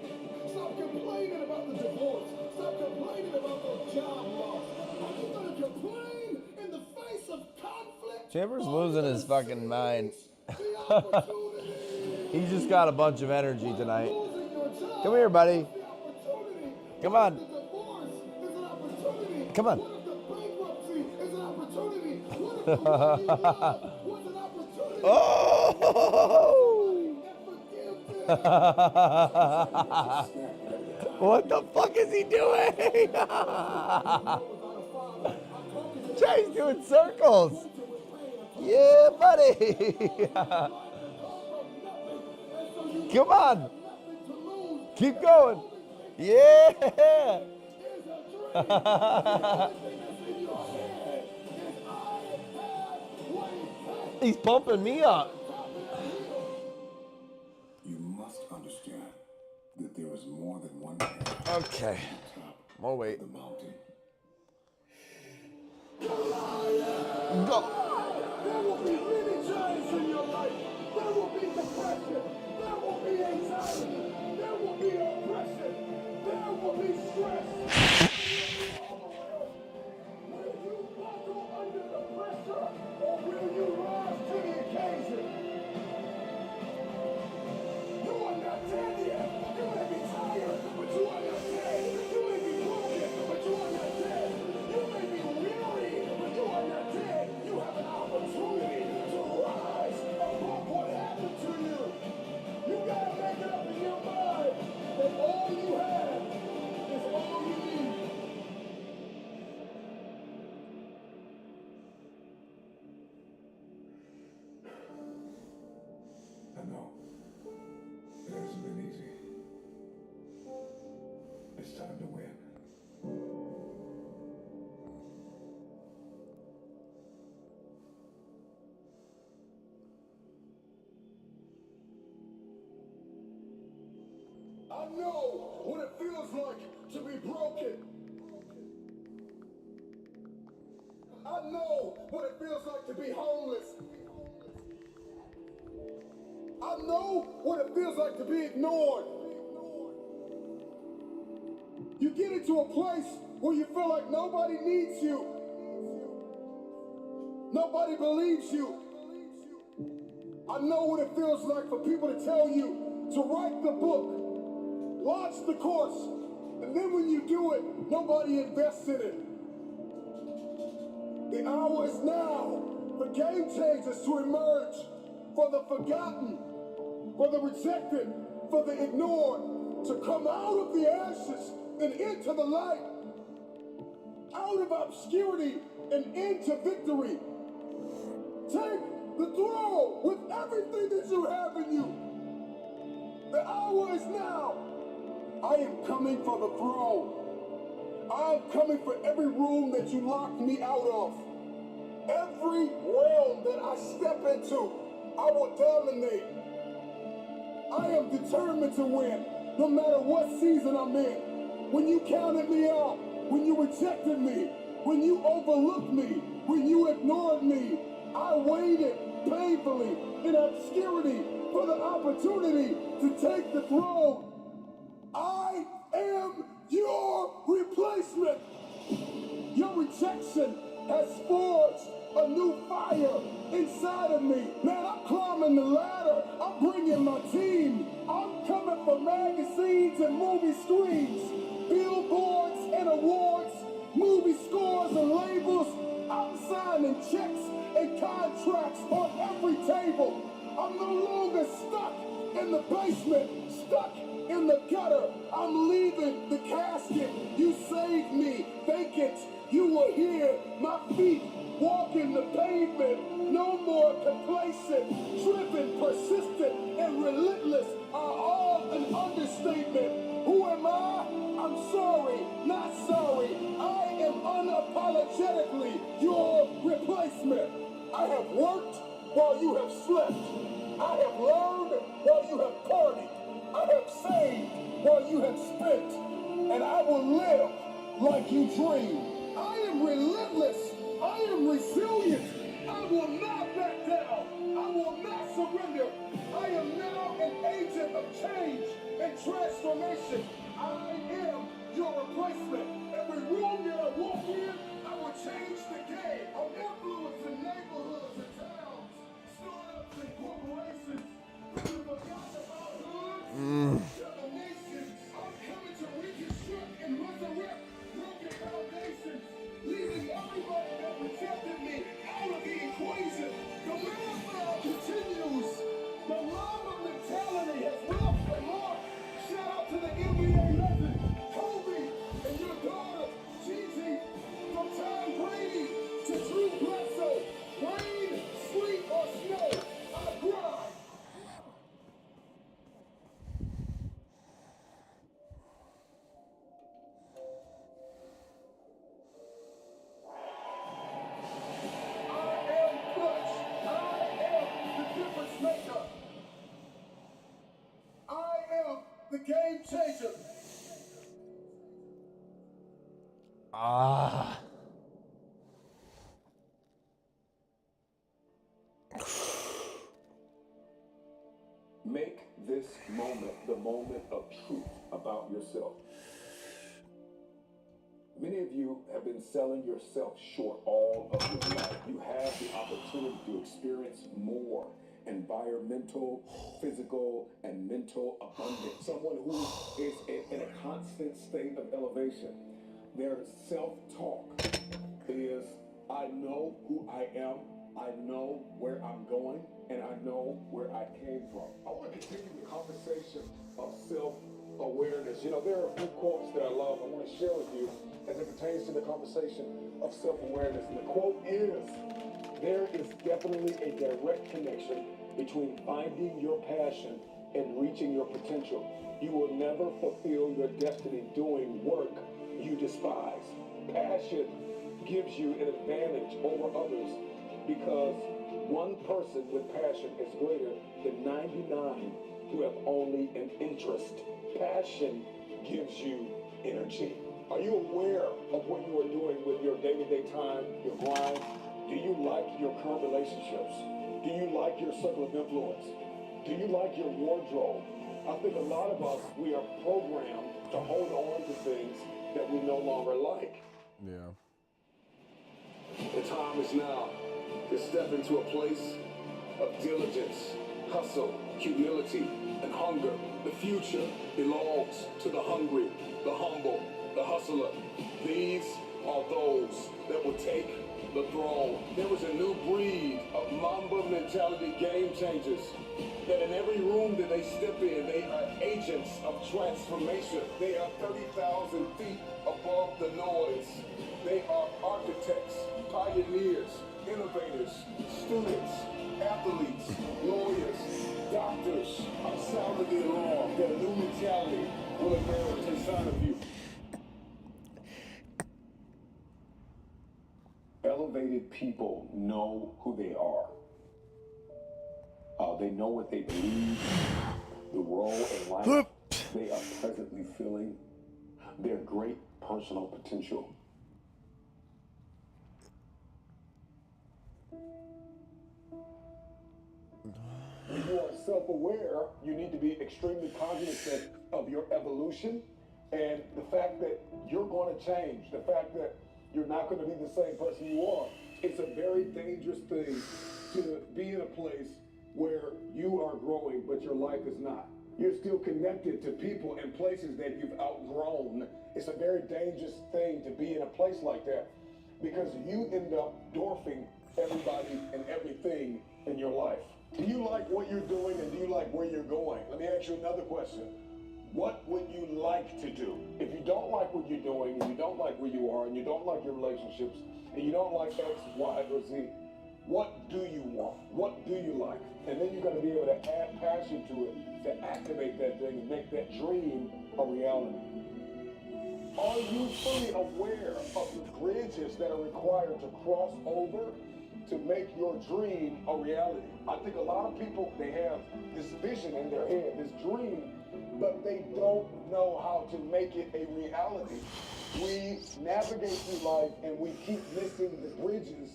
Stop complaining about the divorce. Stop complaining about the job loss. Are you gonna complain in the face of conflict? Chambers Or are losing you his gonna fucking mind. seize the opportunity? He's just got a bunch of energy tonight. Losing your job Come here, buddy. is the opportunity. Come What on. if the divorce is an opportunity? Come on. What if the bankruptcy is an opportunity? What if the one you love was an opportunity? Oh! And What the fuck is he doing? Jay's doing circles. Yeah, buddy. Come on. Keep going. Yeah. He's pumping me up. You must understand that there is more than one path Okay. to the top More weight. of the mountain. Go. There will be many giants in your life. There will be depression. There will be anxiety. There will be oppression. There will be stress. Will you buckle under the pressure or will you rise to the occasion? You are not dead yet. You may be tired, but you are not dead. You may be broken, but you are not dead. You may be weary, but you are not dead. You have an opportunity to rise above what happened to you. You gotta make it up in your mind that all you have is all you need. I know. It hasn't been easy. It's time to win. I know what it feels like to be broken. I know what it feels like to be homeless. I know what it feels like to be ignored. You get into a place where you feel like nobody needs you. Nobody believes you. I know what it feels like for people to tell you to write the book, launch the course, and then when you do it, nobody invests in it. The hour is now for game changers to emerge, for the forgotten, for the rejected, for the ignored, to come out of the ashes and into the light, out of obscurity and into victory. Take the throne with everything that you have in you. The hour is now. I am coming for the throne. I'm coming for every room that you locked me out of. Every realm that I step into, I will dominate. I am determined to win, no matter what season I'm in. When you counted me out, when you rejected me, when you overlooked me, when you ignored me, I waited painfully in obscurity for the opportunity to take the throne. I am your replacement. Your rejection has forged a new fire inside of me. Man, I'm climbing the ladder. I'm bringing my team. I'm coming for magazines and movie screens, billboards and awards, movie scores and labels. I'm signing checks and contracts on every table. I'm no longer stuck in the basement, stuck in the gutter. I'm leaving the casket. You saved me, vacant. You were here, my feet walking the pavement. No more complacent, driven, persistent, and relentless are all an understatement. Who am I? I'm sorry, not sorry. I am unapologetically your replacement. I have worked while you have slept. I have learned while you have partied. I have saved while you have spent. And I will live like you dreamed. I am relentless. I am resilient. I will not back down. I will not surrender. I am now an agent of change and transformation. I am your replacement. Every room that I walk in, I will change the game. I'll influence in neighborhoods and towns, startups and corporations. You forgot about hoods, the nations. I'm coming to reconstruct and resurrect broken foundations, leaving everybody that rejected me out of the equation. The marathon continues. The Mamba mentality has left a mark. Shout out to the NBA legend, Kobe, and your daughter, Gigi. From Tom Brady to Drew Bledsoe, rain, sleet, or snow, I grind. I am clutch. I am the difference maker. I am the game changer. Ah. Make this moment the moment of truth about yourself. Many of you have been selling yourself short all of your life. You have the opportunity to experience more environmental, physical, and mental abundance. Someone who is in a constant state of elevation. Their self-talk is, I know who I am, I know where I'm going, and I know where I came from. I want to continue the conversation of self-awareness. You know, there are a few quotes that I love I want to share with you as it pertains to the conversation of self-awareness. And the quote is, there is definitely a direct connection between finding your passion and reaching your potential. You will never fulfill your destiny doing work you despise. Passion gives you an advantage over others because one person with passion is greater than 99 who have only an interest. Passion gives you energy. Are you aware of what you are doing with your day-to-day time, your grind? Do you like your current relationships? Do you like your circle of influence? Do you like your wardrobe? I think a lot of us, we are programmed to hold on to things that we no longer like. Yeah. The time is now to step into a place of diligence, hustle, humility, and hunger. The future belongs to the hungry, the humble, the hustler. These are those that will take the throne. There is a new breed of Mamba mentality game changers that in every room that they step in, they are agents of transformation. They are 30,000 feet above the noise. They are architects, pioneers, innovators, students, athletes, lawyers, doctors. I'm sounding the alarm. Their new mentality will emerge inside of you. Elevated people know who they are. They know what they believe. The world life they are presently feeling their great personal potential. When you are self-aware, you need to be extremely cognizant of your evolution and the fact that you're going to change, the fact that you're not going to be the same person you are. It's a very dangerous thing to be in a place where you are growing, but your life is not. You're still connected to people and places that you've outgrown. It's a very dangerous thing to be in a place like that because you end up dwarfing everybody and everything in your life. Do you like what you're doing and do you like where you're going? Let me ask you another question. What would you like to do? If you don't like what you're doing and you don't like where you are and you don't like your relationships and you don't like X, Y, or Z, what do you want? What do you like? And then you're going to be able to add passion to it to activate that thing and make that dream a reality. Are you fully aware of the bridges that are required to cross over to make your dream a reality? I think a lot of people, they have this vision in their head, this dream, but they don't know how to make it a reality. We navigate through life and we keep missing the bridges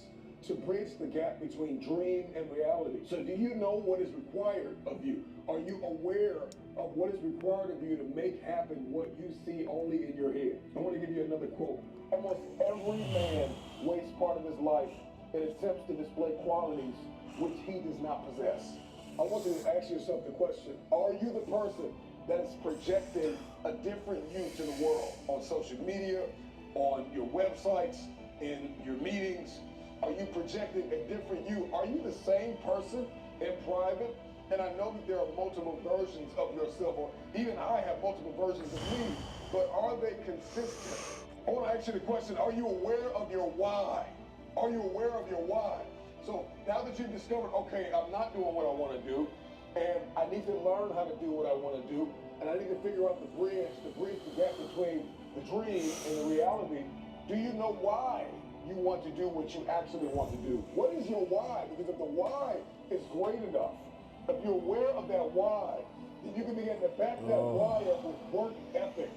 to bridge the gap between dream and reality. So do you know what is required of you? Are you aware of what is required of you to make happen what you see only in your head? I want to give you another quote. Almost every man wastes part of his life in attempts to display qualities which he does not possess. I want you to ask yourself the question, are you the person that is projecting a different you to the world on social media, on your websites, in your meetings? Are you projecting a different you? Are you the same person in private? And I know that there are multiple versions of yourself, or even I have multiple versions of me, but are they consistent? I want to ask you the question, are you aware of your why? Are you aware of your why? So now that you've discovered, okay, I'm not doing what I want to do, and I need to learn how to do what I want to do, and I need to figure out the bridge the gap between the dream and the reality. Do you know why you want to do what you actually want to do? What is your why? Because if the why is great enough, if you're aware of that why, then you can begin to back that why up with work ethic.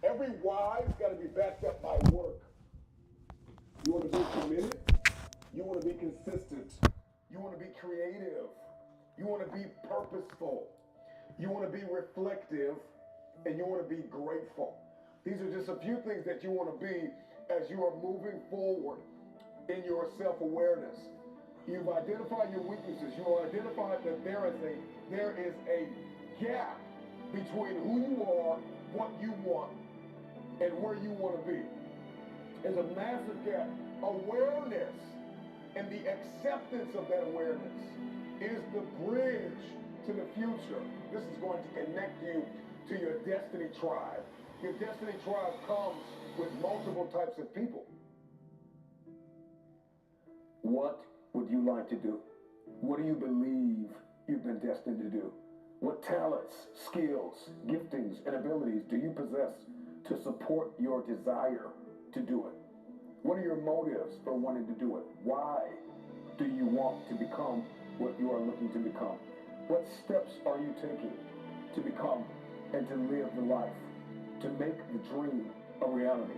Every why's got to be backed up by work. You want to be committed? You want to be consistent? You want to be creative? You want to be purposeful? You want to be reflective? And you want to be grateful? These are just a few things that you want to be as you are moving forward in your self-awareness. You've identified your weaknesses. You have identified that there is a gap between who you are, what you want, and where you want to be. There's a massive gap. Awareness and the acceptance of that awareness is the bridge to the future. This is going to connect you to your destiny tribe. Your destiny tribe comes with multiple types of people. What would you like to do? What do you believe you've been destined to do? What talents, skills, giftings, and abilities do you possess to support your desire to do it? What are your motives for wanting to do it? Why do you want to become what you are looking to become? What steps are you taking to become and to live the life, to make the dream a reality?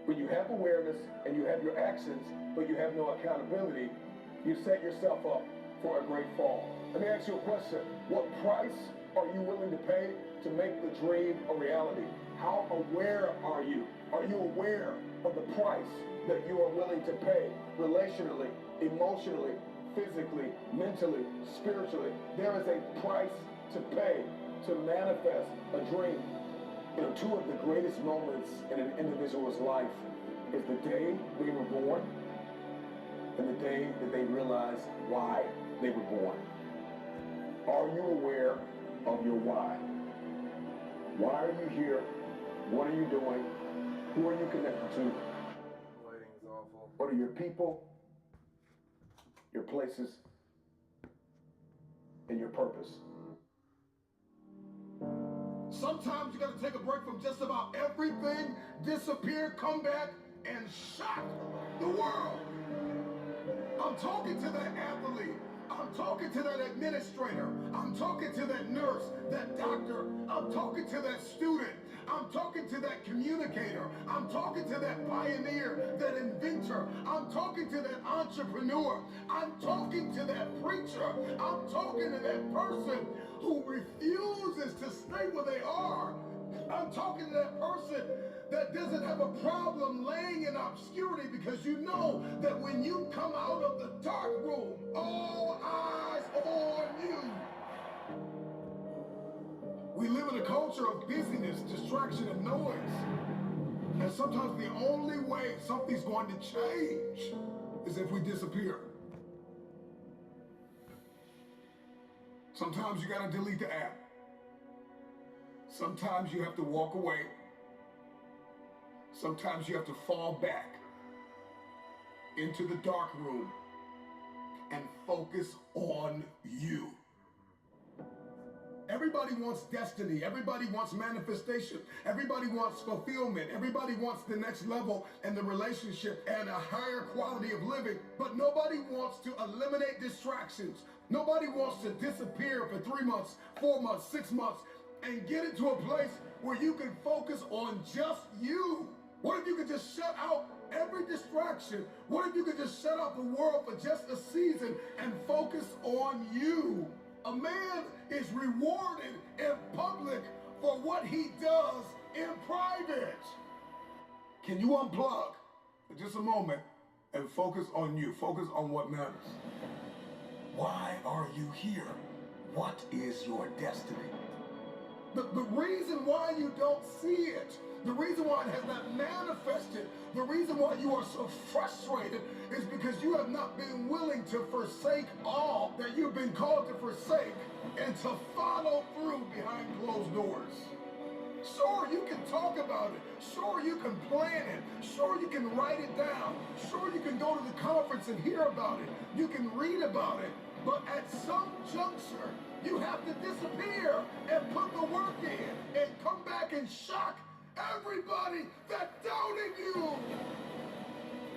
When you have awareness and you have your actions, but you have no accountability, you set yourself up for a great fall. Let me ask you a question. What price are you willing to pay to make the dream a reality? How aware are you? Are you aware of the price that you are willing to pay relationally, emotionally, physically, mentally, spiritually? There is a price to pay to manifest a dream. You know, two of the greatest moments in an individual's life is the day they were born and the day that they realized why they were born. Are you aware of your why? Why are you here? What are you doing? Who are you connected to? Lighting is awful. What are your people, your places, and your purpose? Sometimes you got to take a break from just about everything, disappear, come back, and shock the world. I'm talking to the athlete. I'm I'm talking to that administrator. I'm talking to that nurse, that doctor. I'm talking to that student. I'm talking to that communicator. I'm talking to that pioneer, that inventor. I'm talking to that entrepreneur. I'm talking to that preacher. I'm talking to that person who refuses to stay where they are. I'm talking to that person that doesn't have a problem laying in obscurity, because you know that when you come out of the dark room, all eyes on you. We live in a culture of busyness, distraction, and noise. And sometimes the only way something's going to change is if we disappear. Sometimes you gotta delete the app. Sometimes you have to walk away. Sometimes you have to fall back into the dark room and focus on you. Everybody wants destiny. Everybody wants manifestation. Everybody wants fulfillment. Everybody wants the next level and the relationship and a higher quality of living. But nobody wants to eliminate distractions. Nobody wants to disappear for 3 months, 4 months, 6 months, and get into a place where you can focus on just you. What if you could just shut out every distraction? What if you could just shut out the world for just a season and focus on you? A man is rewarded in public for what he does in private. Can you unplug for just a moment and focus on you? Focus on what matters. Why are you here? What is your destiny? The reason why you don't see it, the reason why it has not manifested, the reason why you are so frustrated is because you have not been willing to forsake all that you've been called to forsake and to follow through behind closed doors. Sure, you can talk about it. Sure, you can plan it. Sure, you can write it down. Sure, you can go to the conference and hear about it. You can read about it. But at some juncture, you have to disappear and put the work in and come back and shock everybody that doubted you.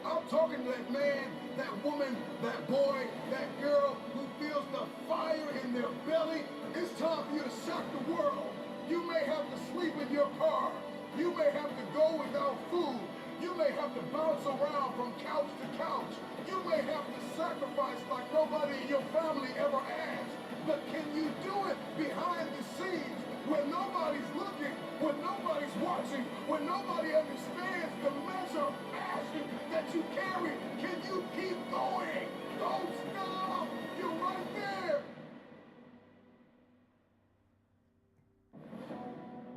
I'm talking to that man, that woman, that boy, that girl who feels the fire in their belly. It's time for you to shock the world. You may have to sleep in your car. You may have to go without food. You may have to bounce around from couch to couch. You may have to sacrifice like nobody in your family ever asked. But can you do it behind the scenes when nobody's looking, when nobody's watching, when nobody understands the measure of passion that you carry? Can you keep going? Don't stop. You're right there.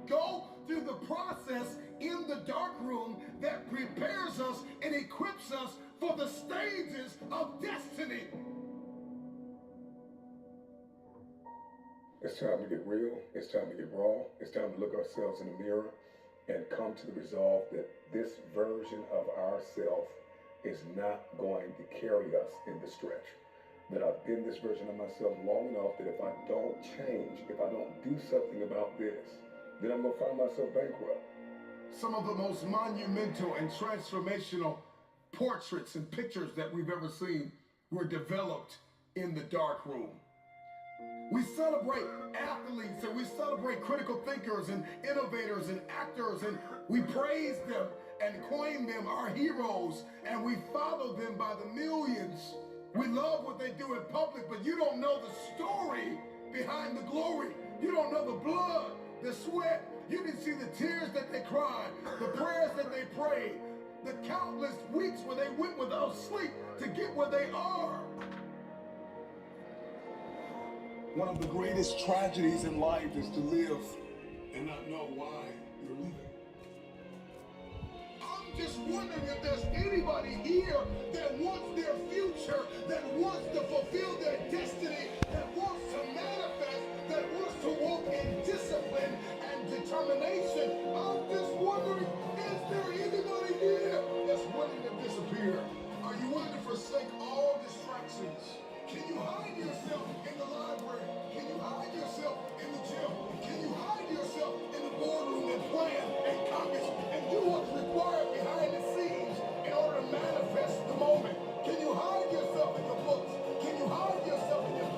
Go through the process in the dark room that prepares us and equips us for the stages of destiny. It's time to get real. It's time to get raw. It's time to look ourselves in the mirror and come to the resolve that this version of ourselves is not going to carry us in the stretch. That I've been this version of myself long enough that if I don't change, if I don't do something about this, then I'm going to find myself bankrupt. Some of the most monumental and transformational portraits and pictures that we've ever seen were developed in the dark room. We celebrate athletes and we celebrate critical thinkers and innovators and actors, and we praise them and coin them our heroes, and we follow them by the millions. We love what they do in public, but you don't know the story behind the glory. You don't know the blood, the sweat. You didn't see the tears that they cried, the prayers that they prayed, the countless weeks where they went without sleep to get where they are. One of the greatest tragedies in life is to live and not know why you're living. I'm just wondering if there's anybody here that wants their future, that wants to fulfill their destiny, that wants to manifest, that wants to walk in discipline and determination. I'm just wondering, is there anybody here that's willing to disappear? Are you willing to forsake all distractions? Can you hide yourself in the library? Can you hide yourself in the gym? Can you hide yourself in the boardroom and plan and caucus and do what's required behind the scenes in order to manifest the moment? Can you hide yourself in your books? Can you hide yourself in your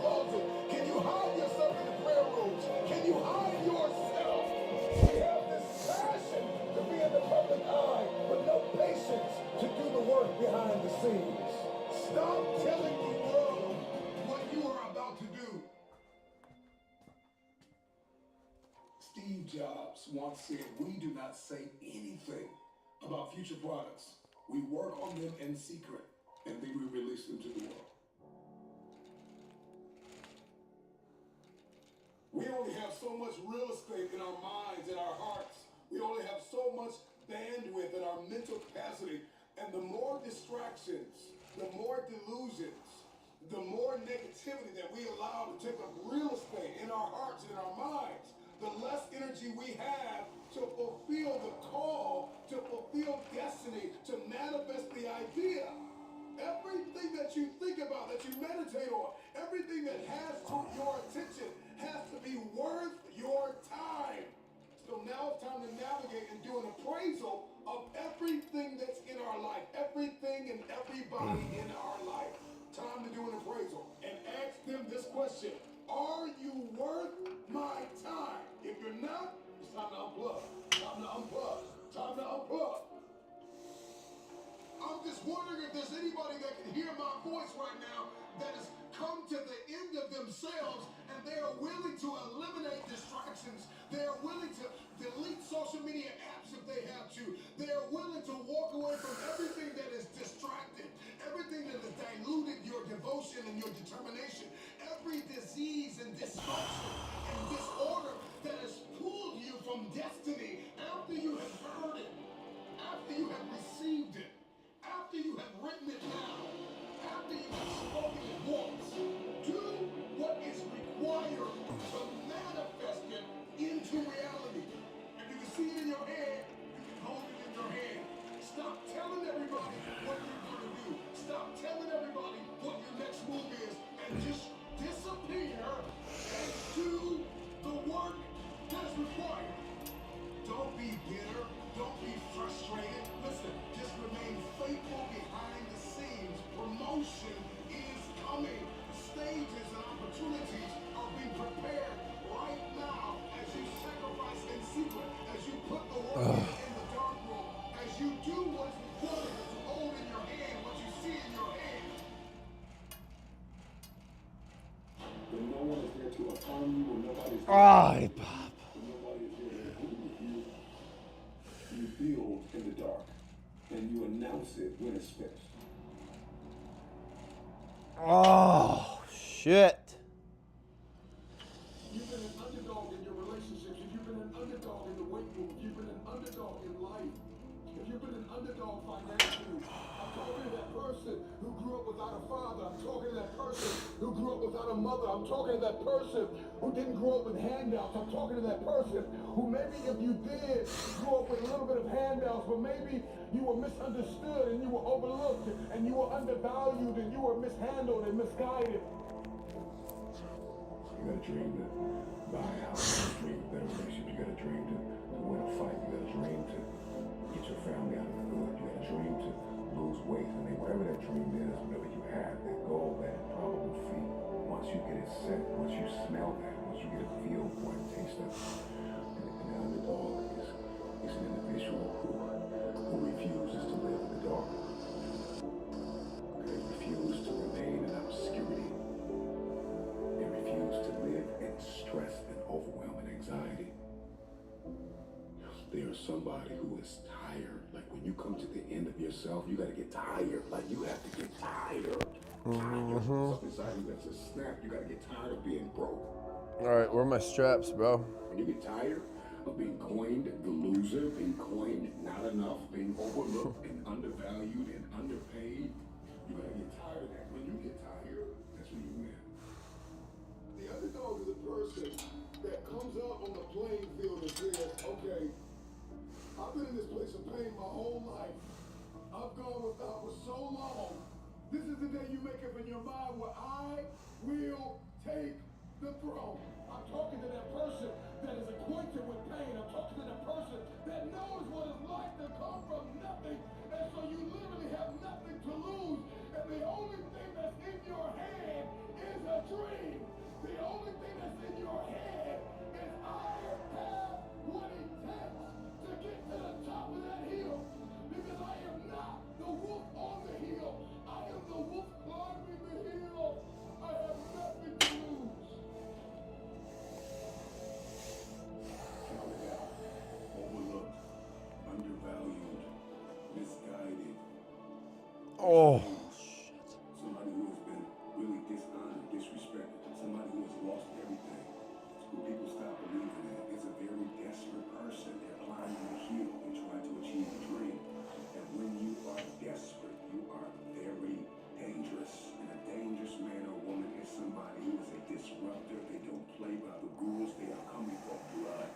Jobs once said, "We do not say anything about future products. We work on them in secret, and then we release them to the world." We only have so much real estate in our minds and our hearts. We only have so much bandwidth in our mental capacity. And the more distractions, the more delusions, the more negativity that we allow to take up real estate in our hearts and in our minds, the less energy we have to fulfill the call, to fulfill destiny, to manifest the idea. Everything that you think about, that you meditate on, everything that has your attention has to be worth your time. So now it's time to navigate and do an appraisal of everything that's in our life, everything and everybody in our life. Time to do an appraisal and ask them this question: are you worth my time? If you're not, it's time to unplug. Time to unplug. Time to unplug. I'm just wondering if there's anybody that can hear my voice right now that has come to the end of themselves and they are willing to eliminate distractions. They are willing to delete social media apps if they have to. They are willing to walk away from everything that is distracted, everything that has diluted your devotion and your determination, every disease and dysfunction and disorder that has pulled you from destiny after you have heard it, after you have received it, after you have written it down, after you have spoken it once. Do what is required to manifest it into reality. If you can see it in your head, you can hold it in your hand. Stop telling everybody what you're going to do. Stop telling everybody what your next move is, and just disappear and do the work that is required. Don't be bitter. Don't be frustrated. Listen, just remain faithful behind the scenes. Promotion is coming. Stages and opportunities are being prepared right now as you sacrifice in secret, as you put the work in the dark room, as you do what's required to hold in your hand what you see in your hand. When no one is there to affirm you, when nobody's there. Ay, pap. You build in the dark, and you announce it when it's finished. Oh, shit. You've been an underdog in your relationships. If you've been an underdog in the weight room, if you've been an underdog in life, if you've been an underdog financially, I'm talking to that person who grew up without a father. I'm talking to that person who grew up without a mother. I'm talking to that person who didn't grow up with handouts. I'm talking to that person who maybe if you did grow up with a little bit of handouts, but maybe you were misunderstood and you were overlooked and you were undervalued and you were mishandled and misguided. You got a dream to buy a house, you got a dream to better relationship, you got a dream to win a fight, you got a dream to get your family out of the hood, you got a dream to lose weight. I mean, whatever that dream is, whatever you have, that goal, that improbable feat, once you get it set, once you smell that, once you get a feel for it, taste of it, and the underdog is an individual who refuses to live in the dark. They refuse to remain in obscurity. They refuse to live in stress and overwhelming anxiety. They are somebody who is tired. Like when you come to the end of yourself, you gotta get tired. Like you have to get tired. Something inside you that's a snap. You gotta get tired of being broke. Alright, where are my straps, bro? When you get tired of being coined the loser, being coined not enough, being overlooked and undervalued and underpaid, you gotta get tired of that. When you get tired, that's when you win. The underdog is a person that comes out on the playing field and says, okay, I've been in this place of pain my whole life. I've gone without for so long. This is the day you make up in your mind where I will take the throne. I'm talking to that person that is acquainted with pain. I'm talking to that person that knows what it's like to come from nothing. And so you literally have nothing to lose. And the only thing that's in your head is a dream. The only thing that's in your head is I have what it takes to get to the top of that hill. Because I am not the wolf on the hill. I am the wolf climbing the hill. I have nothing to lose. Oh. Somebody who has been really dishonored, disrespected. Somebody who has lost everything. Who people stop believing in. Is a very desperate person. They're climbing the hill and trying to achieve a dream. And when you are desperate, you are very dangerous. And a dangerous man or woman is somebody who is a disruptor. They don't play by the rules. They are coming for blood.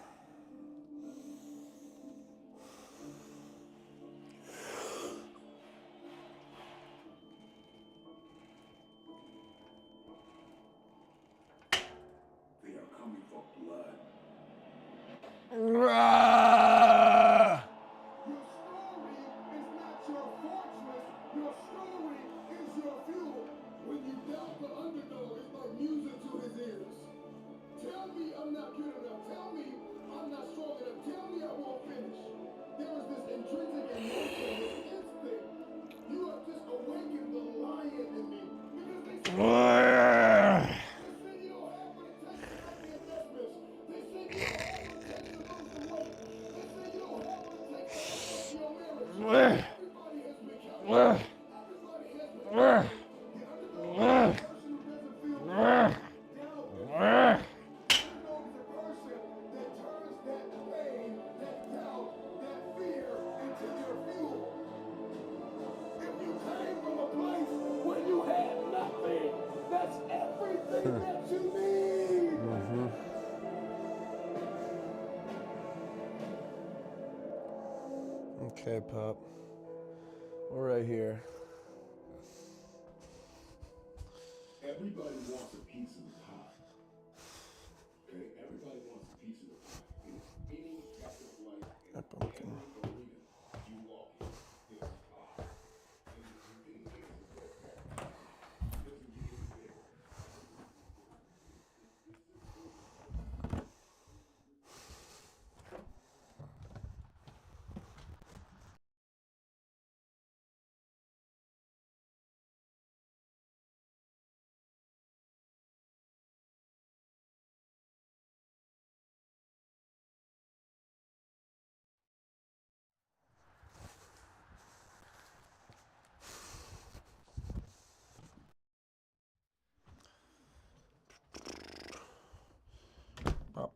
They are coming for blood. Ah. Your story is not your fortress. Your story is your fuel. When you doubt the underdog, it's like music to his ears. Tell me I'm not good enough. Tell me I'm not strong enough. Tell me I won't finish. There is this intrinsic emotion, this instinct. You have just awakened the lion in me. Because they say, you don't have what it takes to make the investments. They say you don't have what it takes to lose the weight. They say you don't have what it takes to open up your marriage. Everybody has been counted. Everybody has been counted. The underdog is a person who doesn't feel doubt. The underdog is a person that turns that pain, that doubt, that fear into their fuel. If you came from a place where you had nothing, that's everything that you need. Okay, pup. We're right here. Everybody wants a piece of the pie. Okay? Everybody wants a piece of the pie. In any facet of life, in That pumpkin. every arena you walk in, there's a pie. And if you think it is that pie, it doesn't get any bigger. Pup.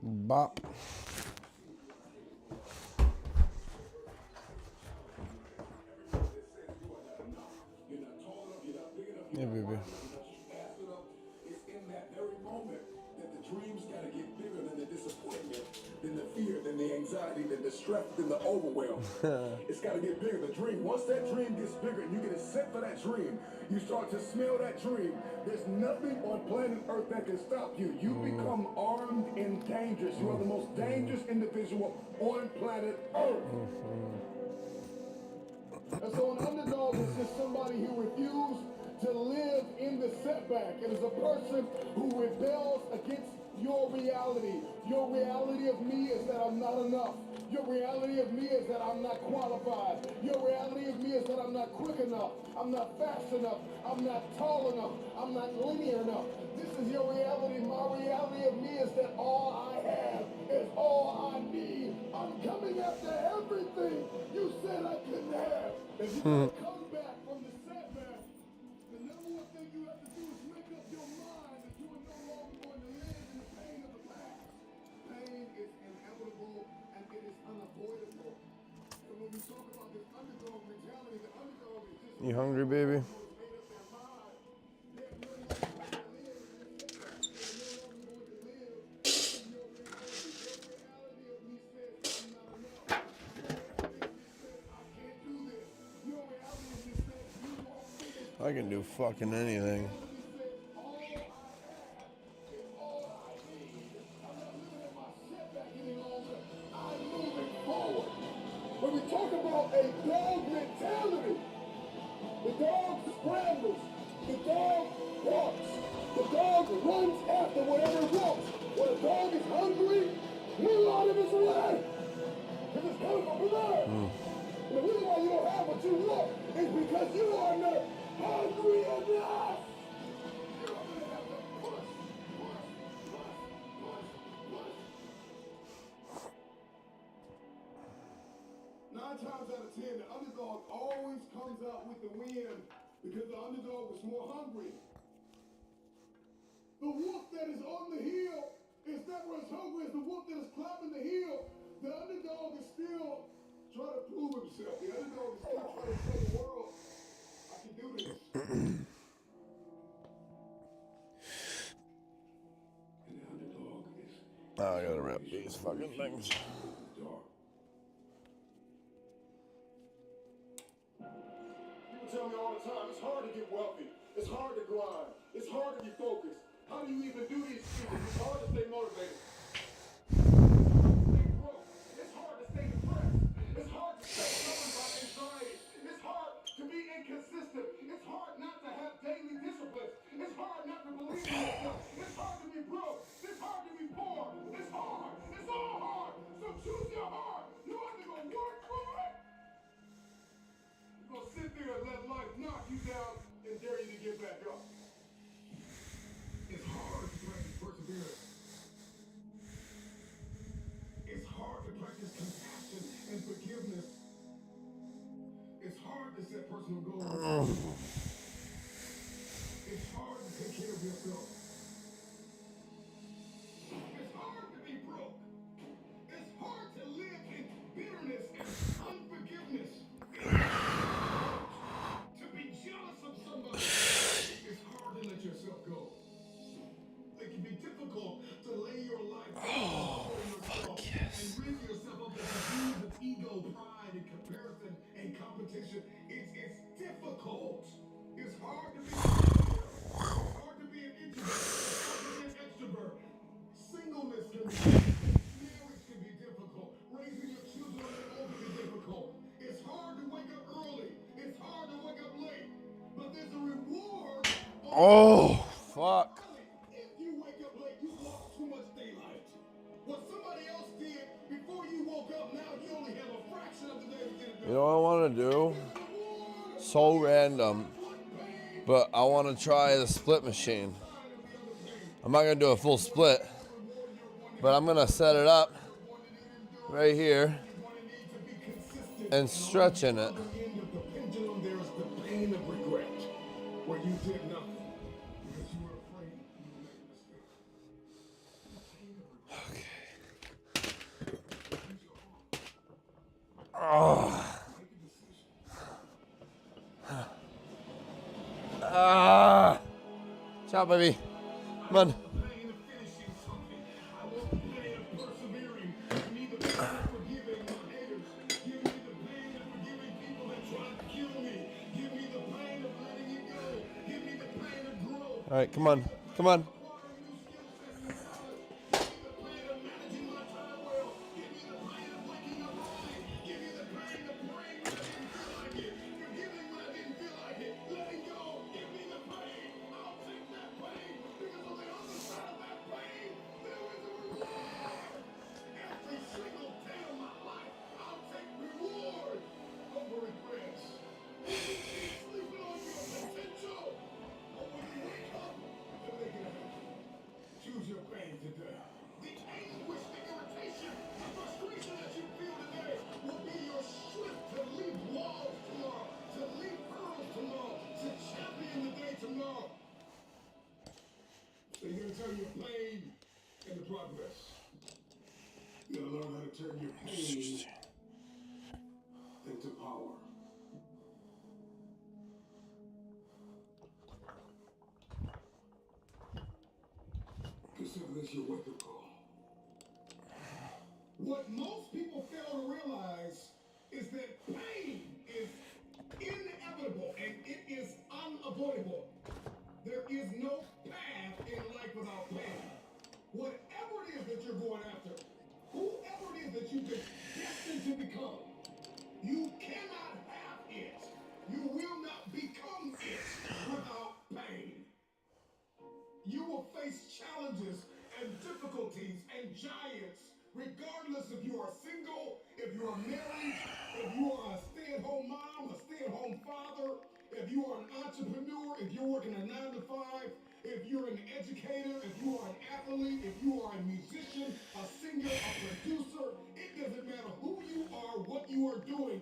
Bop. Yeah, baby. It's in that very moment that the dreams gotta get bigger than the disappointment, than the fear, than the anxiety, than the stress, than the overwhelm. It's gotta get bigger. The dream, once that dream gets bigger and you get a set for that dream, you start to smell that dream. There's nothing on planet Earth that can stop you. You become armed and dangerous. You are the most dangerous individual on planet Earth. And so an underdog is just somebody who refused to live in the setback. It is a person who rebels against your reality. Your reality of me is that I'm not enough. Your reality of me is that I'm not qualified. Your reality of me is that I'm not quick enough. I'm not fast enough. I'm not tall enough. I'm not linear enough. This is your reality. My reality of me is that all I have is all I need. I'm coming after everything you said I couldn't have. If you want to come back from the setback, the number one thing you have to do is make up your mind that you are no longer going to live in the pain of the past. Pain is inevitable and it is unavoidable. And when we talk about this underdog mentality, the underdog is just You hungry, baby? made up their mind. They're no longer going to live in the setback. They're no longer going to live in your reality. Your reality of me says I'm not enough. Your reality of me says I can't do this. Your reality of me says you won't finish. I can do fucking anything. When we talk about a dog mentality, the dog scrambles, the dog barks, the dog runs after whatever it wants. When a dog is hungry, move out of his way, because it's coming for blood. And the reason why you don't have what you want is because you are not hungry enough. You're going to have to push times out of 10, the underdog always comes out with the win because the underdog was more hungry. The wolf that is on the hill is never as hungry as the wolf that is climbing the hill. The underdog is still trying to prove himself. The underdog is still trying to tell the world, I can do this. And the underdog is Oh, I gotta rip these fucking things. Dark. People tell me all the time, it's hard to get wealthy. It's hard to grind. It's hard to be focused. How do you even do these things? It's hard to stay motivated. Stay broke. It's hard to stay depressed. It's hard to stay governed by anxiety. It's hard to be inconsistent. It's hard not to have daily disciplines. It's hard not to believe in yourself. It's hard to be broke. It's hard to be poor. It's hard. It's all hard. So choose your heart. You're either going to work for it. You're going to sit there and let life knock you down and dare you to get back up. It's hard to practice perseverance. It's hard to practice compassion and forgiveness. It's hard to set personal goals. It's hard to take care of yourself. It's hard to be broke. It's hard to live in bitterness and unforgiveness. It's hard to be jealous of somebody. It's hard to let yourself go. It can be difficult to lay your life down and rid yourself of the disease of ego, pride, and comparison and competition. It's difficult. It's hard to be it's hard to be an introvert. It's hard to be an extrovert. Singleness can be difficult. Marriage can be difficult. Raising your children on their own can be difficult. It's hard to wake up early. It's hard to wake up late. But there's a reward. Oh, fuck. If you wake up late, you lost too much daylight. What somebody else did before you woke up, now you only have a fraction of the day to get it done. You know what I want to do? So random, but I want to try the split machine. I'm not going to do a full split, but I'm going to set it up right here and stretch in it. At the end of the pendulum, there's the pain of regret, where you did nothing because you were afraid you would make a mistake. Ciao, baby. Come on. The pain of finishing something. I want the pain of persevering. Give me the pain of forgiving my haters. Give me the pain of forgiving people that tried to kill me. Give me the pain of letting it go. Give me the pain of growth. All right, come on. Come on. Acquiring new skill sets and knowledge. Give me the pain of managing my time well. Give me the pain of waking up early. Give me the pain of praying when I didn't feel like it. Forgiving when I didn't feel like it. Letting go. Give me the pain. I'll take that pain. Because on the other side of that pain, there is a reward. Every single day of my life, I'll take reward over regrets. Will you keep sleeping on your potential? Or will you wake up and make it happen? Choose your pain today. The anguish, the irritation, the frustration that you feel today will be your strength to leap walls tomorrow, to leap hurdles tomorrow, to champion the day tomorrow. So you're gonna turn your pain into progress. You gotta learn how to turn your pain into power. Consider this your wake-up call. What most people fail to realize is that pain is inevitable and it is unavoidable. There is no path in life without pain. Whatever it is that you're going after, whoever it is that you've been destined to become, you cannot have it. You will not become it without pain. You will face challenges and difficulties and giants, regardless if you are single, if you are married, if you are a stay-at-home mom, a stay-at-home father, if you are an entrepreneur, if you're working a 9-to-5, if you're an educator, if you are an athlete, if you are a musician, a singer, a producer, it doesn't matter who you are, what you are doing.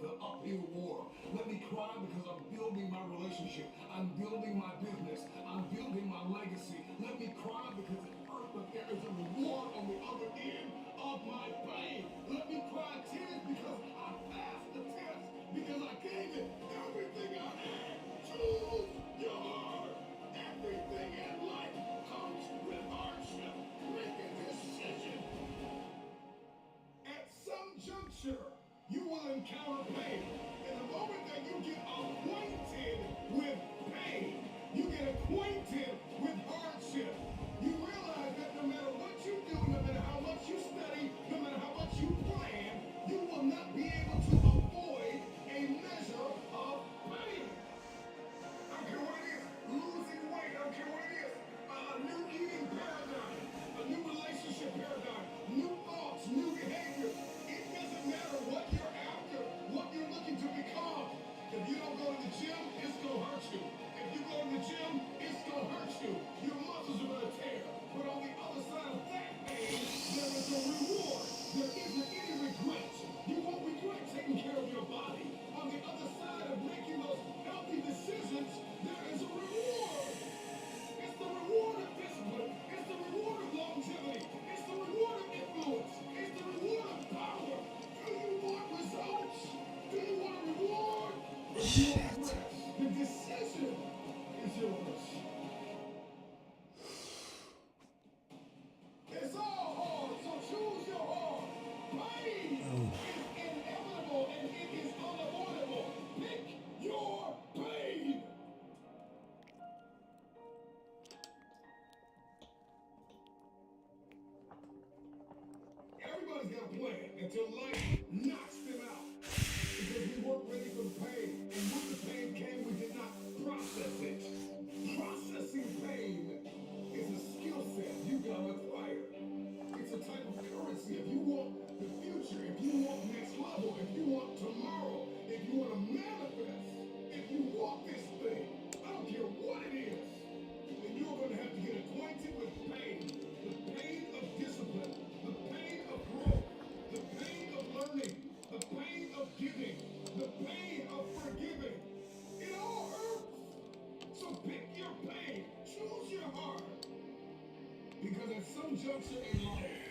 the uphill war. Let me cry because I'm building my relationship. I'm building my business. I'm building my legacy. Let me cry because it hurt, but there is a reward on the other end of my pain. Let me cry tears because I passed the test, because I gave it everything I had. Choose your heart. Everything in life comes with hardship. Make a decision. At some juncture, you will encounter pain. And the moment that you get acquainted with pain, you get acquainted with hardship, you realize that no matter what you do, no matter how much you study, no matter how much you plan, you will not be able to avoid a measure of pain. I don't care what it is. Losing weight, I don't care what it is. A new eating paradigm, a new relationship paradigm, new thoughts, new behaviors. It doesn't matter what you're after, what you're looking to become. If you don't go to the gym, it's going to hurt you. If you go to the gym, it's going to hurt you. Your muscles are going to tear. But on the other side of that pain, there is a reward. There isn't any regret. You won't regret taking care of your body. On the other side of making those healthy decisions, there is a reward. It's the reward of discipline. It's the reward of longevity. It's the reward of influence. It's the reward of power. Do you want results? Do you want a reward? Or do you want rest? The decision is yours. It's all hard, so choose your heart. Pain is inevitable and it is unavoidable. Pick your pain. Everybody's got a plan until life knocks them out. Because we weren't ready for the pain. And when the pain came, we did not process it. Processing pain is a skill set you gotta acquire. It's a type of currency. If you want the future, if you want next level, if you want tomorrow, if you want to manifest, if you want this thing, I don't care what it is, then you're going to have to get acquainted with pain. The pain of discipline, the pain of growth, the pain of learning, the pain of giving, the pain of forgiving. It all hurts. So pick your pain. Choose your heart. Because at some juncture in life,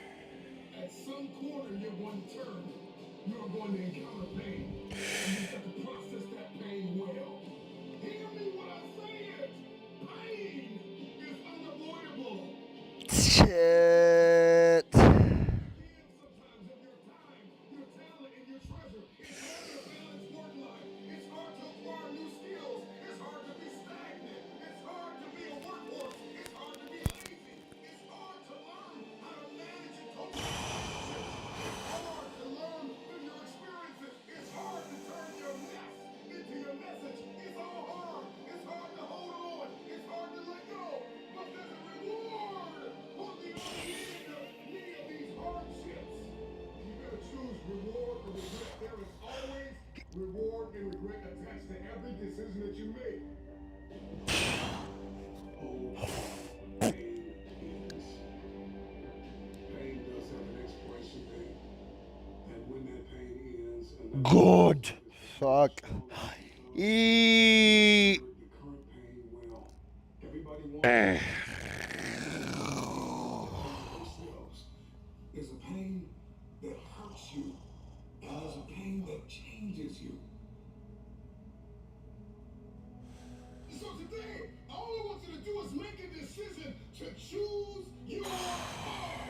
at some corner you're going to turn, you're going to encounter pain. And you have to process that pain well. Hear me when I say it. Pain is unavoidable. Shit. Sometimes of your time, your talent, and your treasure. It's hard to balance work life. It's hard to acquire new skills. It's hard to be stagnant. It's hard to be a workhorse. It's hard to be lazy. It's hard to learn how to manage and cope with relationships. It's hard to learn through your experiences. It's hard to turn your mess into your message. It's all hard. It's hard to hold on. It's hard to let go. But there's a reward on the other end of many of these hardships. You gotta choose reward or regret. There is always reward and regret attached to every decision that you make. Pain does have an expiration date. And when that pain ends, and Good. Fuck. the current pain will. Everybody wants themselves. There's a pain that hurts you, and there's a pain that changes you. So today, all I want you to do is make a decision to choose your heart.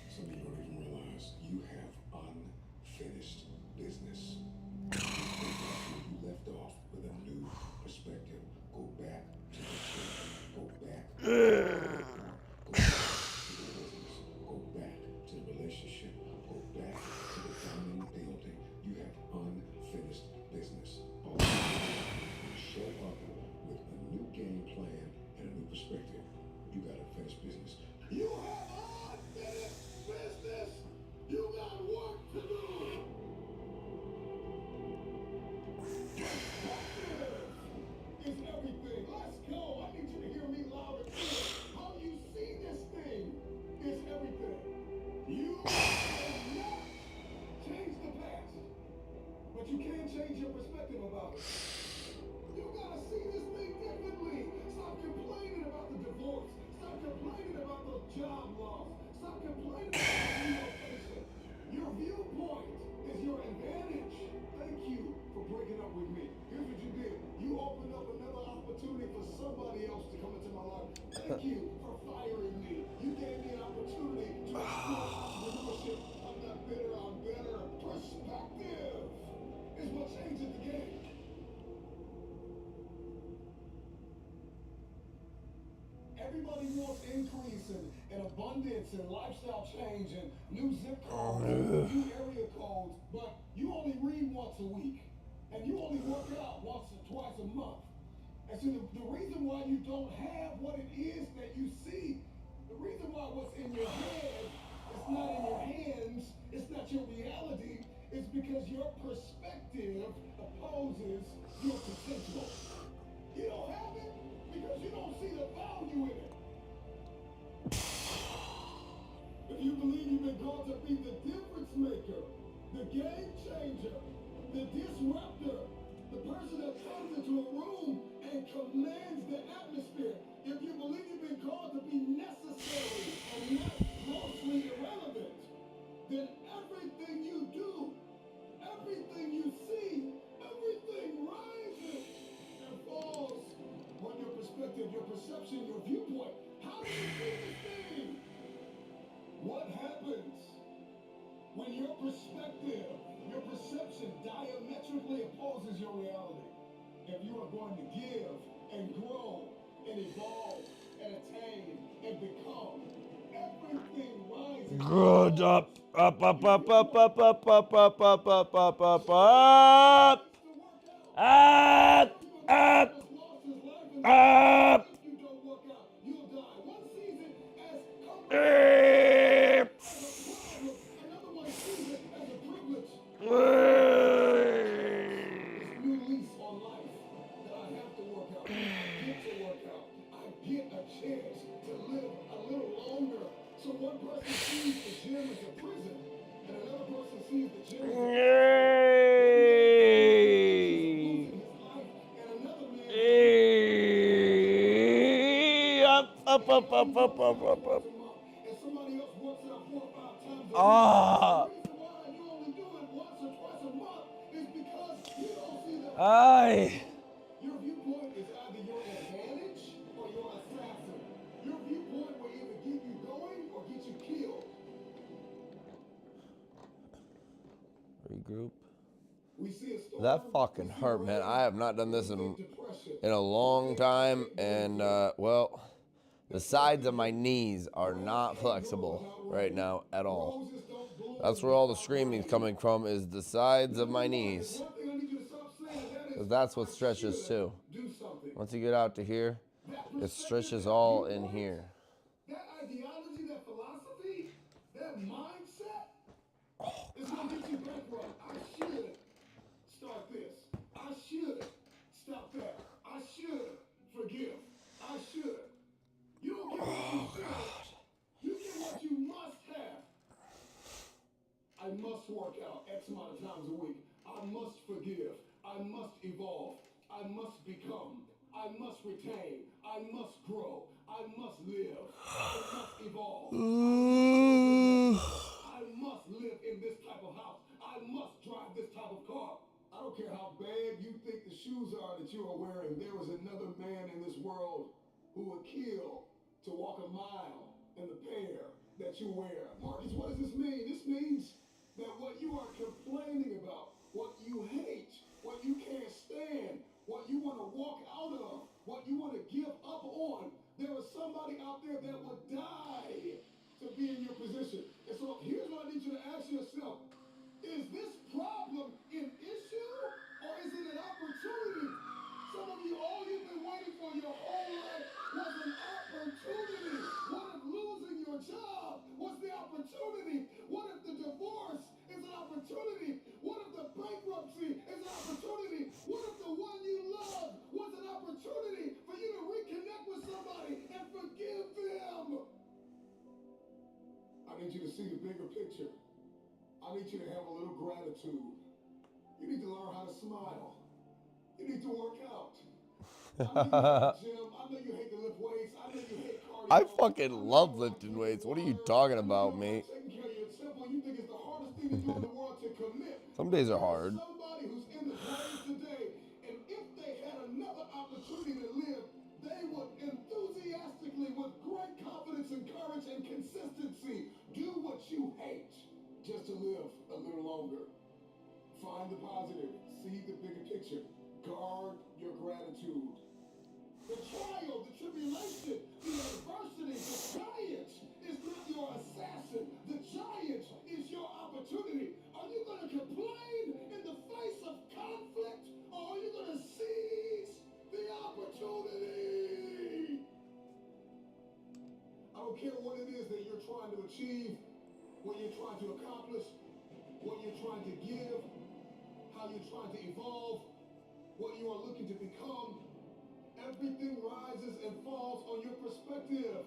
Some of you don't even realize you have unfinished business. You left off with a new perspective. Go back to the children. Go back. Go back to the business. Go back to the relationship. Go back to the family building. You have unfinished business. All you have to show up with a new game plan and a new perspective. You got unfinished business. You have unfinished business. You got work to do. Perspective is everything. Let's go. I need you to hear me loud and clear. I'm flaws. Stop complaining about relocation. Your viewpoint is your advantage. Thank you for breaking up with me. Here's what you did. You opened up another opportunity for somebody else to come into my life. Thank you for firing me. You gave me an opportunity to explore entrepreneurship. I'm not bitter, I'm better. Perspective is what changes the game. Everybody wants increase and abundance and lifestyle change and new zip codes and new area codes, but you only read once a week and you only work out once or twice a month. And so the reason why you don't have what it is that you see, the reason why what's in your head is not in your hands, it's not your reality, is because your perspective opposes your potential. You don't have it because you don't see the value in it. If you believe you've been called to be the difference maker, the game changer, the disruptor, the person that comes into a room and commands the atmosphere, if you believe you've been called to be necessary and not grossly irrelevant, then everything you do, everything you see, everything rises and falls on your perspective, your perception, your viewpoint. How do you see this thing? What happens when your perspective, your perception diametrically opposes your reality? If you are going to give and grow and evolve and attain and become, everything rises. Good. Up. Up. Up. Up. Up. Up. Up. Up. Up. Up. Up. Up. Up. Up. Up. Up. Up. You don't work out, you'll die. One season as comfort, Up. another one sees it as a privilege. Up. New lease on life that I have to work out. I get to work out. I get a chance to live a little longer. So one person sees the gym as a prison, and another person sees the gym as a losing his life, and another man Up. Up. Up. Up. Up. Up. Up. and somebody else works out 4 or 5 times a week. Ah. The reason why you only do it once or twice a month is because you don't see the Aye. Your viewpoint is either your advantage or your assassin. Your viewpoint will either get you going or get you killed. Regroup. We see a storm, That fucking we see hurt, man. rain, I have not done we this see in depression. a long time, and well, the sides of my knees are not flexible right now at all. Roses don't bloom That's where all the screaming's coming from, is the sides of my knees. One thing I need you to stop saying, and that is, 'Cause that's what I stretches should too. do something. Once you get out to here, That it perspective, stretches that all in viewpoint, here. that ideology, that philosophy, that mindset is going to get you bankrupt. I should start this. I should stop that. I should forgive. I should. You don't get what you should. You get what you must have. I must work out X amount of times a week. I must forgive. I must evolve. I must become. I must retain. I must grow. I must live. I must evolve. I must live in this type of house. I must drive this type of car. I don't care how bad you think the shoes are that you are wearing. There is another man in this world who would kill to walk a mile in the pair that you wear. Marcus, what does this mean? This means that what you are complaining about, what you hate, what you can't stand, what you want to walk out of, what you want to give up on, there is somebody out there that would die to be in your position. And so here's what I need you to ask yourself. Is this problem an issue or is it an opportunity? Some of you, all you've been waiting for your whole life was an opportunity. What if losing your job was the opportunity? What if the divorce is an opportunity? What if the bankruptcy is an opportunity? What if the one you love was an opportunity for you to reconnect with somebody and forgive them? I need you to see the bigger picture. I need you to have a little gratitude. You need to learn how to smile. You need to work out. I know you hate the gym. I know you hate to lift weights. I know you hate cardio. I fucking love lifting weights. What are you talking about, mate? Taking care of your temple, you think it's the hardest thing to do in the world to commit. Some days are hard. Somebody who's in the grave today, and if they had another opportunity to live, they would enthusiastically, with great confidence and courage and consistency, do what you hate just to live a little longer. Find the positive, see the bigger picture, guard your gratitude. The trial, the tribulation, the adversity, the giant is not your assassin. The giant is your opportunity. Are you going to complain in the face of conflict, or are you going to seize the opportunity? I don't care what it is that you're trying to achieve, what you're trying to accomplish, what you're trying to give, how you're trying to evolve, what you are looking to become. Everything rises and falls on your perspective.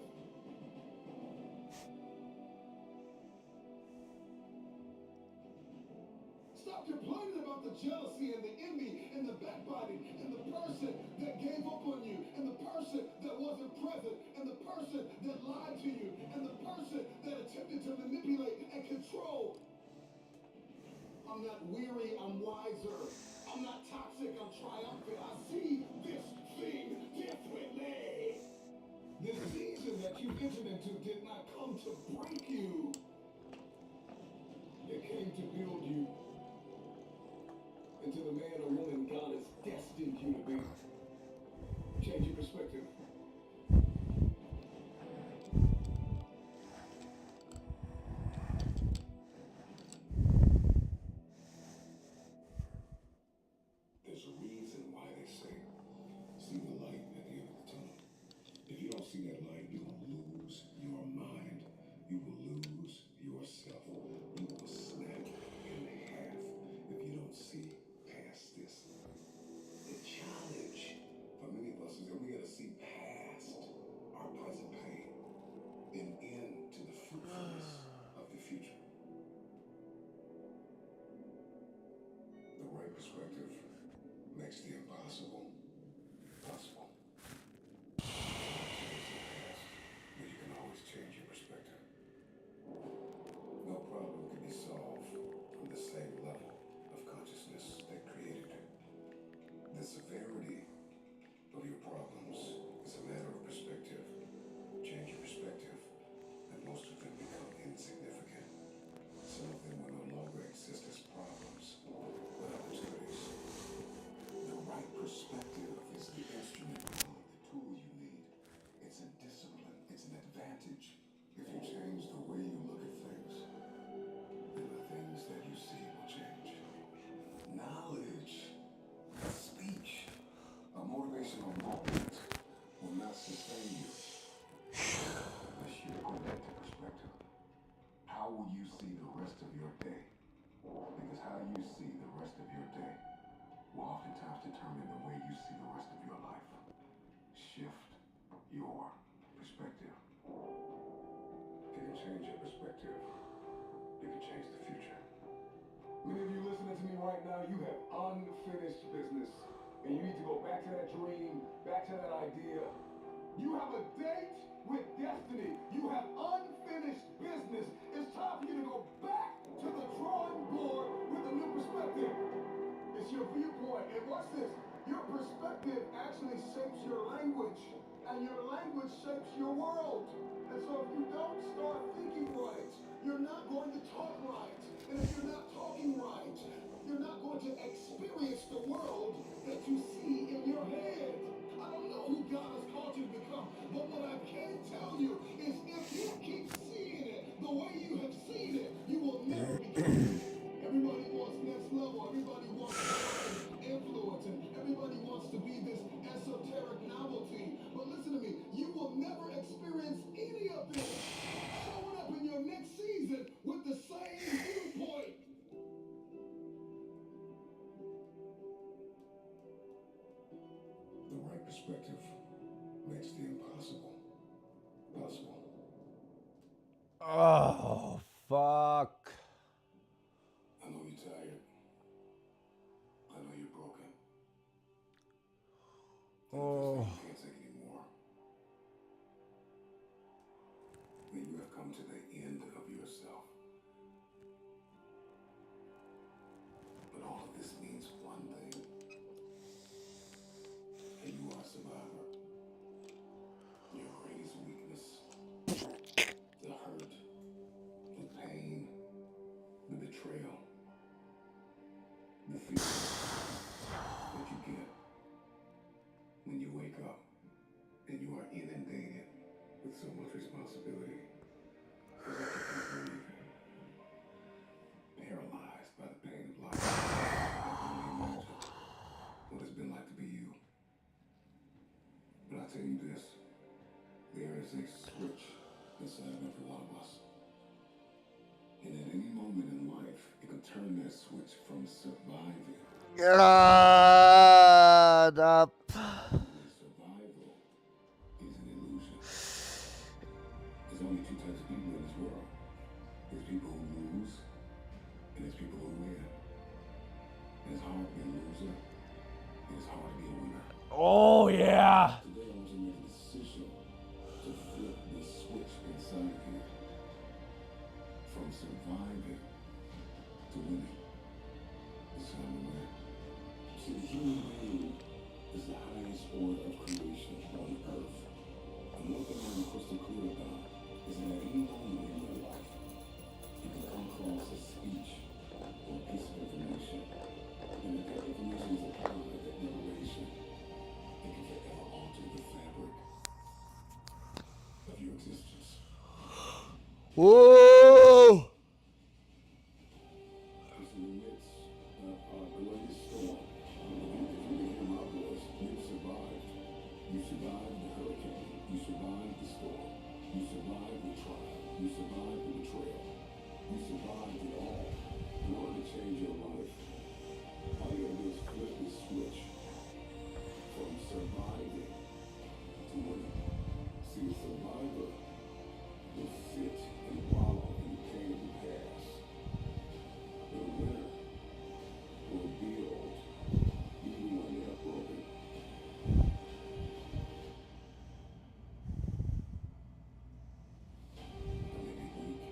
Stop complaining about the jealousy and the envy and the backbiting and the person that gave up on you and the person that wasn't present and the person that lied to you and the person that attempted to manipulate and control. I'm not weary, I'm wiser. I'm not toxic, I'm triumphant. I see this thing differently. This season that you entered into did not come to break you. It came to build you into the man or woman God has destined you to be. Change your perspective. There's a reason why they say, see the light at the end of the tunnel. If you don't see that light, you will lose your mind. You will lose yourself. You will snap in half if you don't see past this. The challenge for many of us is that we got to see past our present pain and into the fruitfulness of the future. The right perspective makes the impossible possible. But you can always change your perspective. No problem can be solved from the same level of consciousness that created it. The severity of your problems is a matter of perspective. Change your perspective, and most of them become insignificant. Some of them will no longer exist as problems, but opportunities. The right perspective is the instrument, the tool you need. It's a discipline, it's an advantage. If you change the way you look at things, then the things that you see will change. Knowledge, speech, a motivational moment will not sustain you unless you put that to perspective. How will you see the rest of your day? Because how you see the rest of your day will oftentimes determine the way you see the rest of your life. Shift your perspective. If you can change your perspective, you can change the future. Many of you listening to me right now, you have unfinished business. And you need to go back to that dream, back to that idea. You have a date with destiny. You have unfinished business. It's time for you to go back to the drawing board with a new perspective. It's your viewpoint. And watch this. Your perspective actually shapes your language. And your language shapes your world. And so if you don't start thinking right, you're not going to talk right. And if you're not talking right, you're not going to experience the world that you see in your head. I don't know who God has called you to become, but what I can tell you is if you keep seeing it the way you have seen it, you will never become it. Everybody wants next level. Everybody wants influence, and everybody wants to be this esoteric novelty. But listen to me, you will never experience any of this showing up in your next season with the same viewpoint. The right perspective makes the impossible possible. Oh, fuck. I know you're tired. I know you're broken. Oh. You can't take anymore. come to the end of yourself. But all of this means one thing. And you are a survivor. Your greatest weakness, the hurt, the pain, the betrayal, the fear that you get when you wake up and you are inundated with so much responsibility. Feel like you can't breathe. Paralyzed by the pain of life. I can only imagine what it's been like to be you. But I tell you this, there is a switch inside of every one of us. And at any moment in life, it can turn that switch from surviving. God up. Survival is an illusion. There's only two types of people in this world. There's people who lose, and there's people who win. And it's hard to be a loser, and it's hard to be a winner. Oh, yeah. Today I want you to make a decision to flip the switch inside of you from surviving to winning. It's time to win. See, the human being is the highest order of creation on earth. And one thing I'm crystal clear about is that at any moment in your life, you can come across a speech or a piece of information. And if that information is applied, that revelation, it can forever alter the fabric of your existence. Whoa. It's in the midst of our greatest storm. If you can hear my voice, you survived. You survived the hurricane. You survived the storm. You survived the trial. You survived the betrayal. You survived it all. In order to change your life, all you gotta do is flip the switch from surviving to winning. See, a survivor will sit and wallow in the pain of the past. But a winner will build even when they are broken. I may be weak,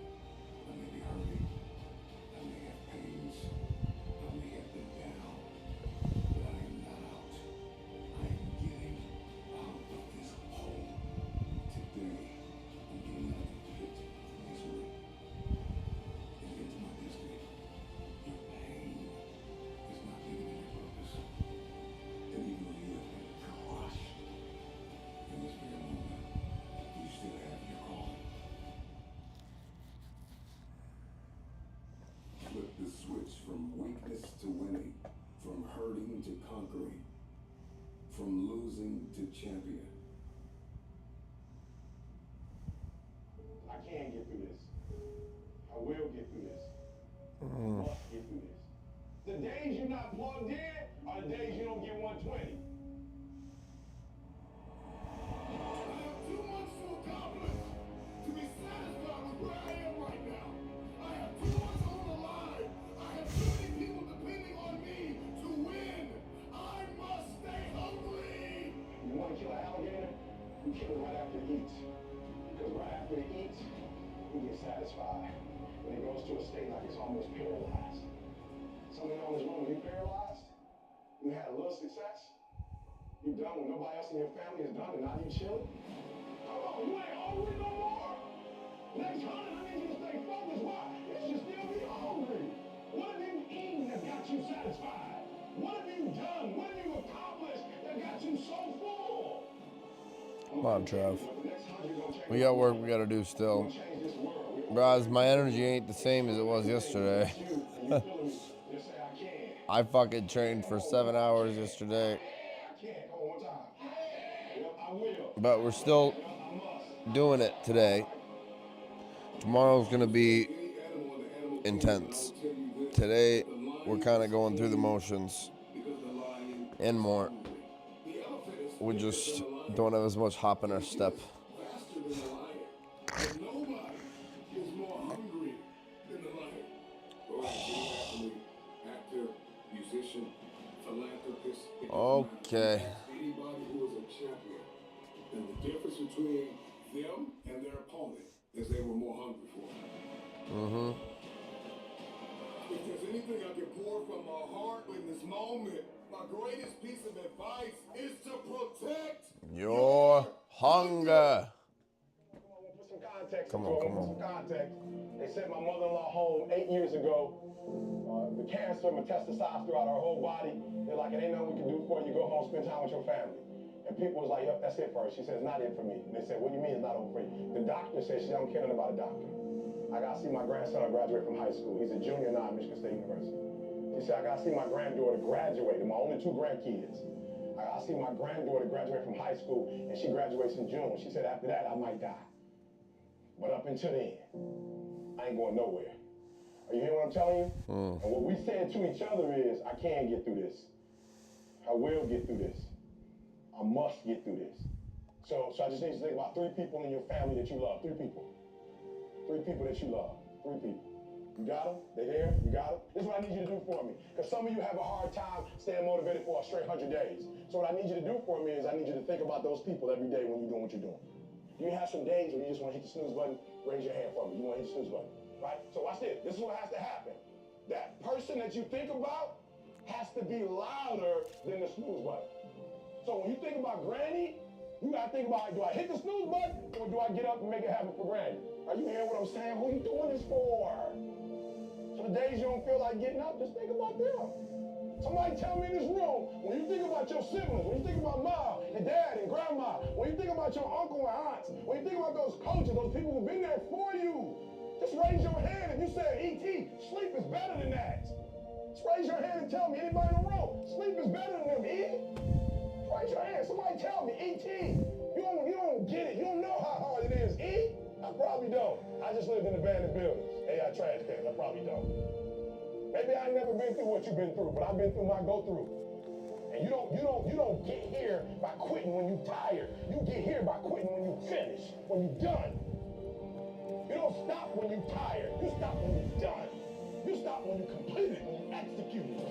I may be hurting, I may have pains, I may have been down, but I am not out. I am getting out of this hole. Today, I'm getting out of the pit of misery and into my destiny. Your pain is not giving you purpose. And even though you have been crushed in this very moment, you still have your calling. Flip the switch from weakness to winning, from hurting to conquering, from losing to champion. I can get through this. I will get through this. I must get through this. The days you're not plugged in are the days you don't get 120. I have too much to accomplish to be satisfied with where I am right now. I have too much on the line. I have too many people depending on me to win. I must stay hungry. You want to kill an alligator? You kill it right after it eats. Because right after it eats, he gets satisfied. When it goes to a state like it's almost paralyzed. Some of y'all in this room, when you're paralyzed, you had a little success, you're done when nobody else in your family is done and not even chilling. Come on, you ain't hungry no more. Next 100, I need you to stay focused. Why? You should still be hungry. What have you eaten that got you satisfied? What have you done? What have you accomplished that got you so full? Come on, Trev. We got work we gotta do still. Bros, my energy ain't the same as it was yesterday. I fucking trained for 7 hours yesterday. But we're still doing it today. Tomorrow's gonna be intense. Today, we're kind of going through the motions and more. We just don't have as much hop in our step. Okay. Anybody who is a champion. And the difference between them and their opponent as they were more hungry for it. If there's anything I can pour from my heart in this moment, my greatest piece of advice is to protect Your hunger. Put some context Come into on, it. come Put some context. They sent my mother-in-law home 8 years ago. The cancer metastasized throughout her whole body. They're like, it ain't nothing we can do for you. Go home, spend time with your family. And people was like, yep, that's it for her. She says, not it for me. And they said, what do you mean it's not over for you? The doctor said she don't care nothing about a doctor. I got to see my grandson graduate from high school. He's a junior now at Michigan State University. She said, I got to see my granddaughter graduate. My only 2 grandkids. I got to see my granddaughter graduate from high school, and she graduates in June. She said, after that, I might die. But up until then, I ain't going nowhere. Are you hearing what I'm telling you? And what we said to each other is, I can get through this. I will get through this. I must get through this. So I just need you to think about 3 people in your family that you love. 3 people. 3 people that you love. 3 people. You got them? They there? You got them? This is what I need you to do for me. Because some of you have a hard time staying motivated for a straight 100 days. So what I need you to do for me is I need you to think about those people every day when you're doing what you're doing. You have some days when you just want to hit the snooze button, raise your hand for me. You want to hit the snooze button, right? So watch this. This is what has to happen. That person that you think about has to be louder than the snooze button. So when you think about Granny, you got to think about, do I hit the snooze button or do I get up and make it happen for Granny? Are you hearing what I'm saying? Who are you doing this for? So the days you don't feel like getting up, just think about them. Somebody tell me in this room, when you think about your siblings, when you think about mom and dad and grandma, when you think about your uncle and aunts, when you think about those coaches, those people who've been there for you, just raise your hand if you said, E.T., sleep is better than that. Just raise your hand and tell me, anybody in the room, sleep is better than them, E? Raise your hand. Somebody tell me, E.T., you don't get it. You don't know how hard it is, E? I probably don't. I just lived in abandoned buildings. AI trash cans. I probably don't. Maybe I never been through what you've been through, but I've been through my go-through. And you don't get here by quitting when you're tired. You get here by quitting when you finish, when you're done. You don't stop when you're tired. You stop when you're done. You stop when you complete it, when you execute it.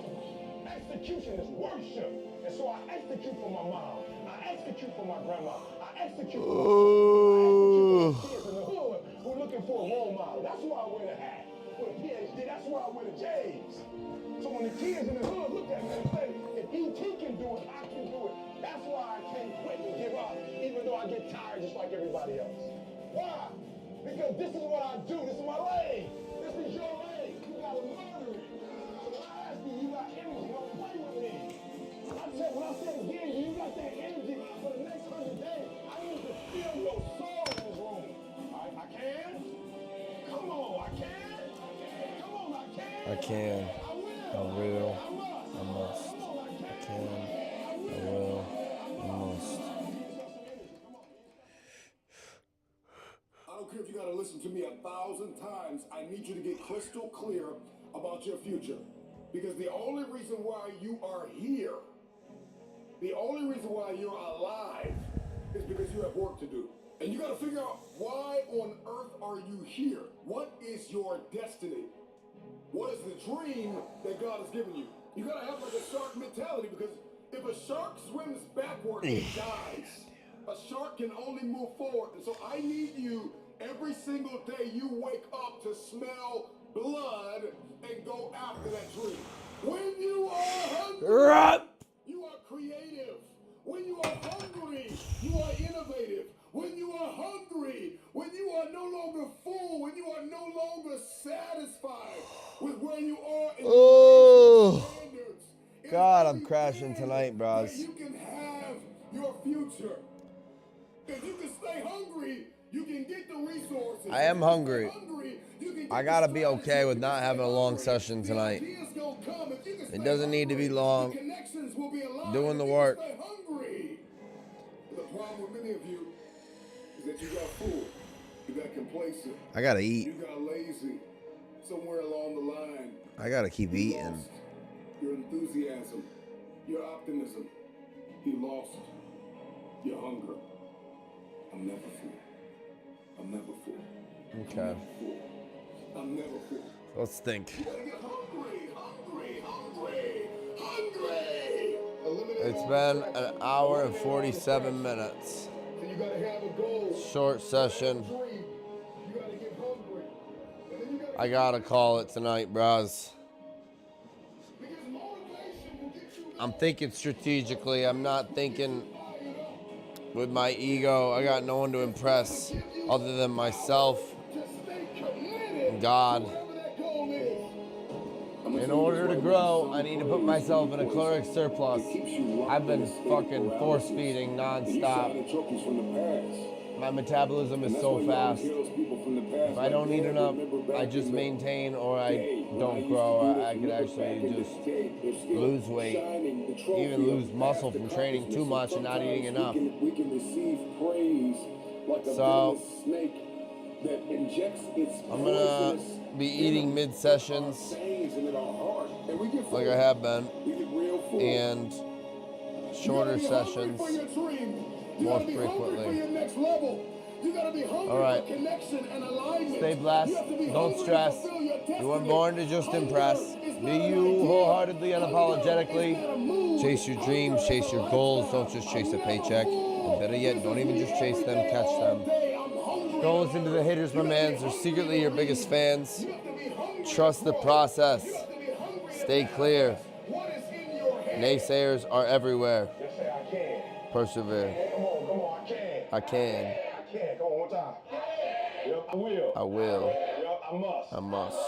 Execution is worship. And so I execute for my mom. I execute for my grandma. I execute for my kids in the hood who are looking for a role model. That's why I wear the hat. With a PhD, that's why I wear the J's. So when the kids in the hood look at me and say, if E.T. can do it, I can do it. That's why I can't quit and give up, even though I get tired just like everybody else. Why? Because this is what I do. This is my lane. This is your lane. You gotta murder it. So when I ask you, you got energy, don't play with me. When I say again, you got that energy for the next 100 days. I need to feel your soul in this room. All right, I can? Come on, I can? Come on, I can? I can. I will. I must. I can. I will. I must. I don't care if you gotta listen to me 1,000 times. I need you to get crystal clear about your future. Because the only reason why you are here, the only reason why you're alive is because you have work to do. And you gotta figure out, why on earth are you here? What is your destiny? What is the dream that God has given you? You gotta have like a shark mentality, because if a shark swims backward, it dies. A shark can only move forward. And so I need you, every single day you wake up, to smell blood and go after that dream. When you are hungry, you are creative. When you are hungry, you are innovative. When you are hungry, when you are no longer full, when you are no longer satisfied with where you are in Oh, standards. God, I'm crashing tonight, bros. You can have your future. If you can stay hungry, you can get the resources. I am hungry. I gotta be okay with not having a long session tonight. It doesn't need to be long. Doing the work. The problem with many of you is that you got fooled, you got complacent, I gotta eat. you got lazy. Somewhere along the line, I gotta keep you eating. lost your enthusiasm, your optimism. You lost your hunger. I'm never full. I'm never full. Okay. I'm never full. Let's think. You gotta get hungry, hungry, hungry, hungry. It's been an hour and 47 minutes. So you gotta have a goal. Short session. You I gotta call it tonight, bros. I'm thinking strategically. I'm not thinking with my ego. I got no one to impress other than myself and God. In order to grow, I need to put myself in a caloric surplus. I've been fucking force feeding nonstop. My metabolism is so fast. If I don't eat enough, I just maintain or I don't grow. I could actually just lose weight, even lose muscle from training too much and not eating enough. So I'm gonna be eating mid-sessions like I have been, and shorter sessions more frequently. All right. Stay blessed. Don't stress. You weren't born to just impress. Be you wholeheartedly, unapologetically. Chase your dreams, chase your goals. Don't just chase a paycheck. And better yet, don't even just chase them, catch them. Don't listen to the haters, my mans. They're secretly your biggest fans. Trust the process. Stay clear. Naysayers are everywhere. Persevere. I can. Come on, one time. Yep, I will. I will. Yep, I must. I must.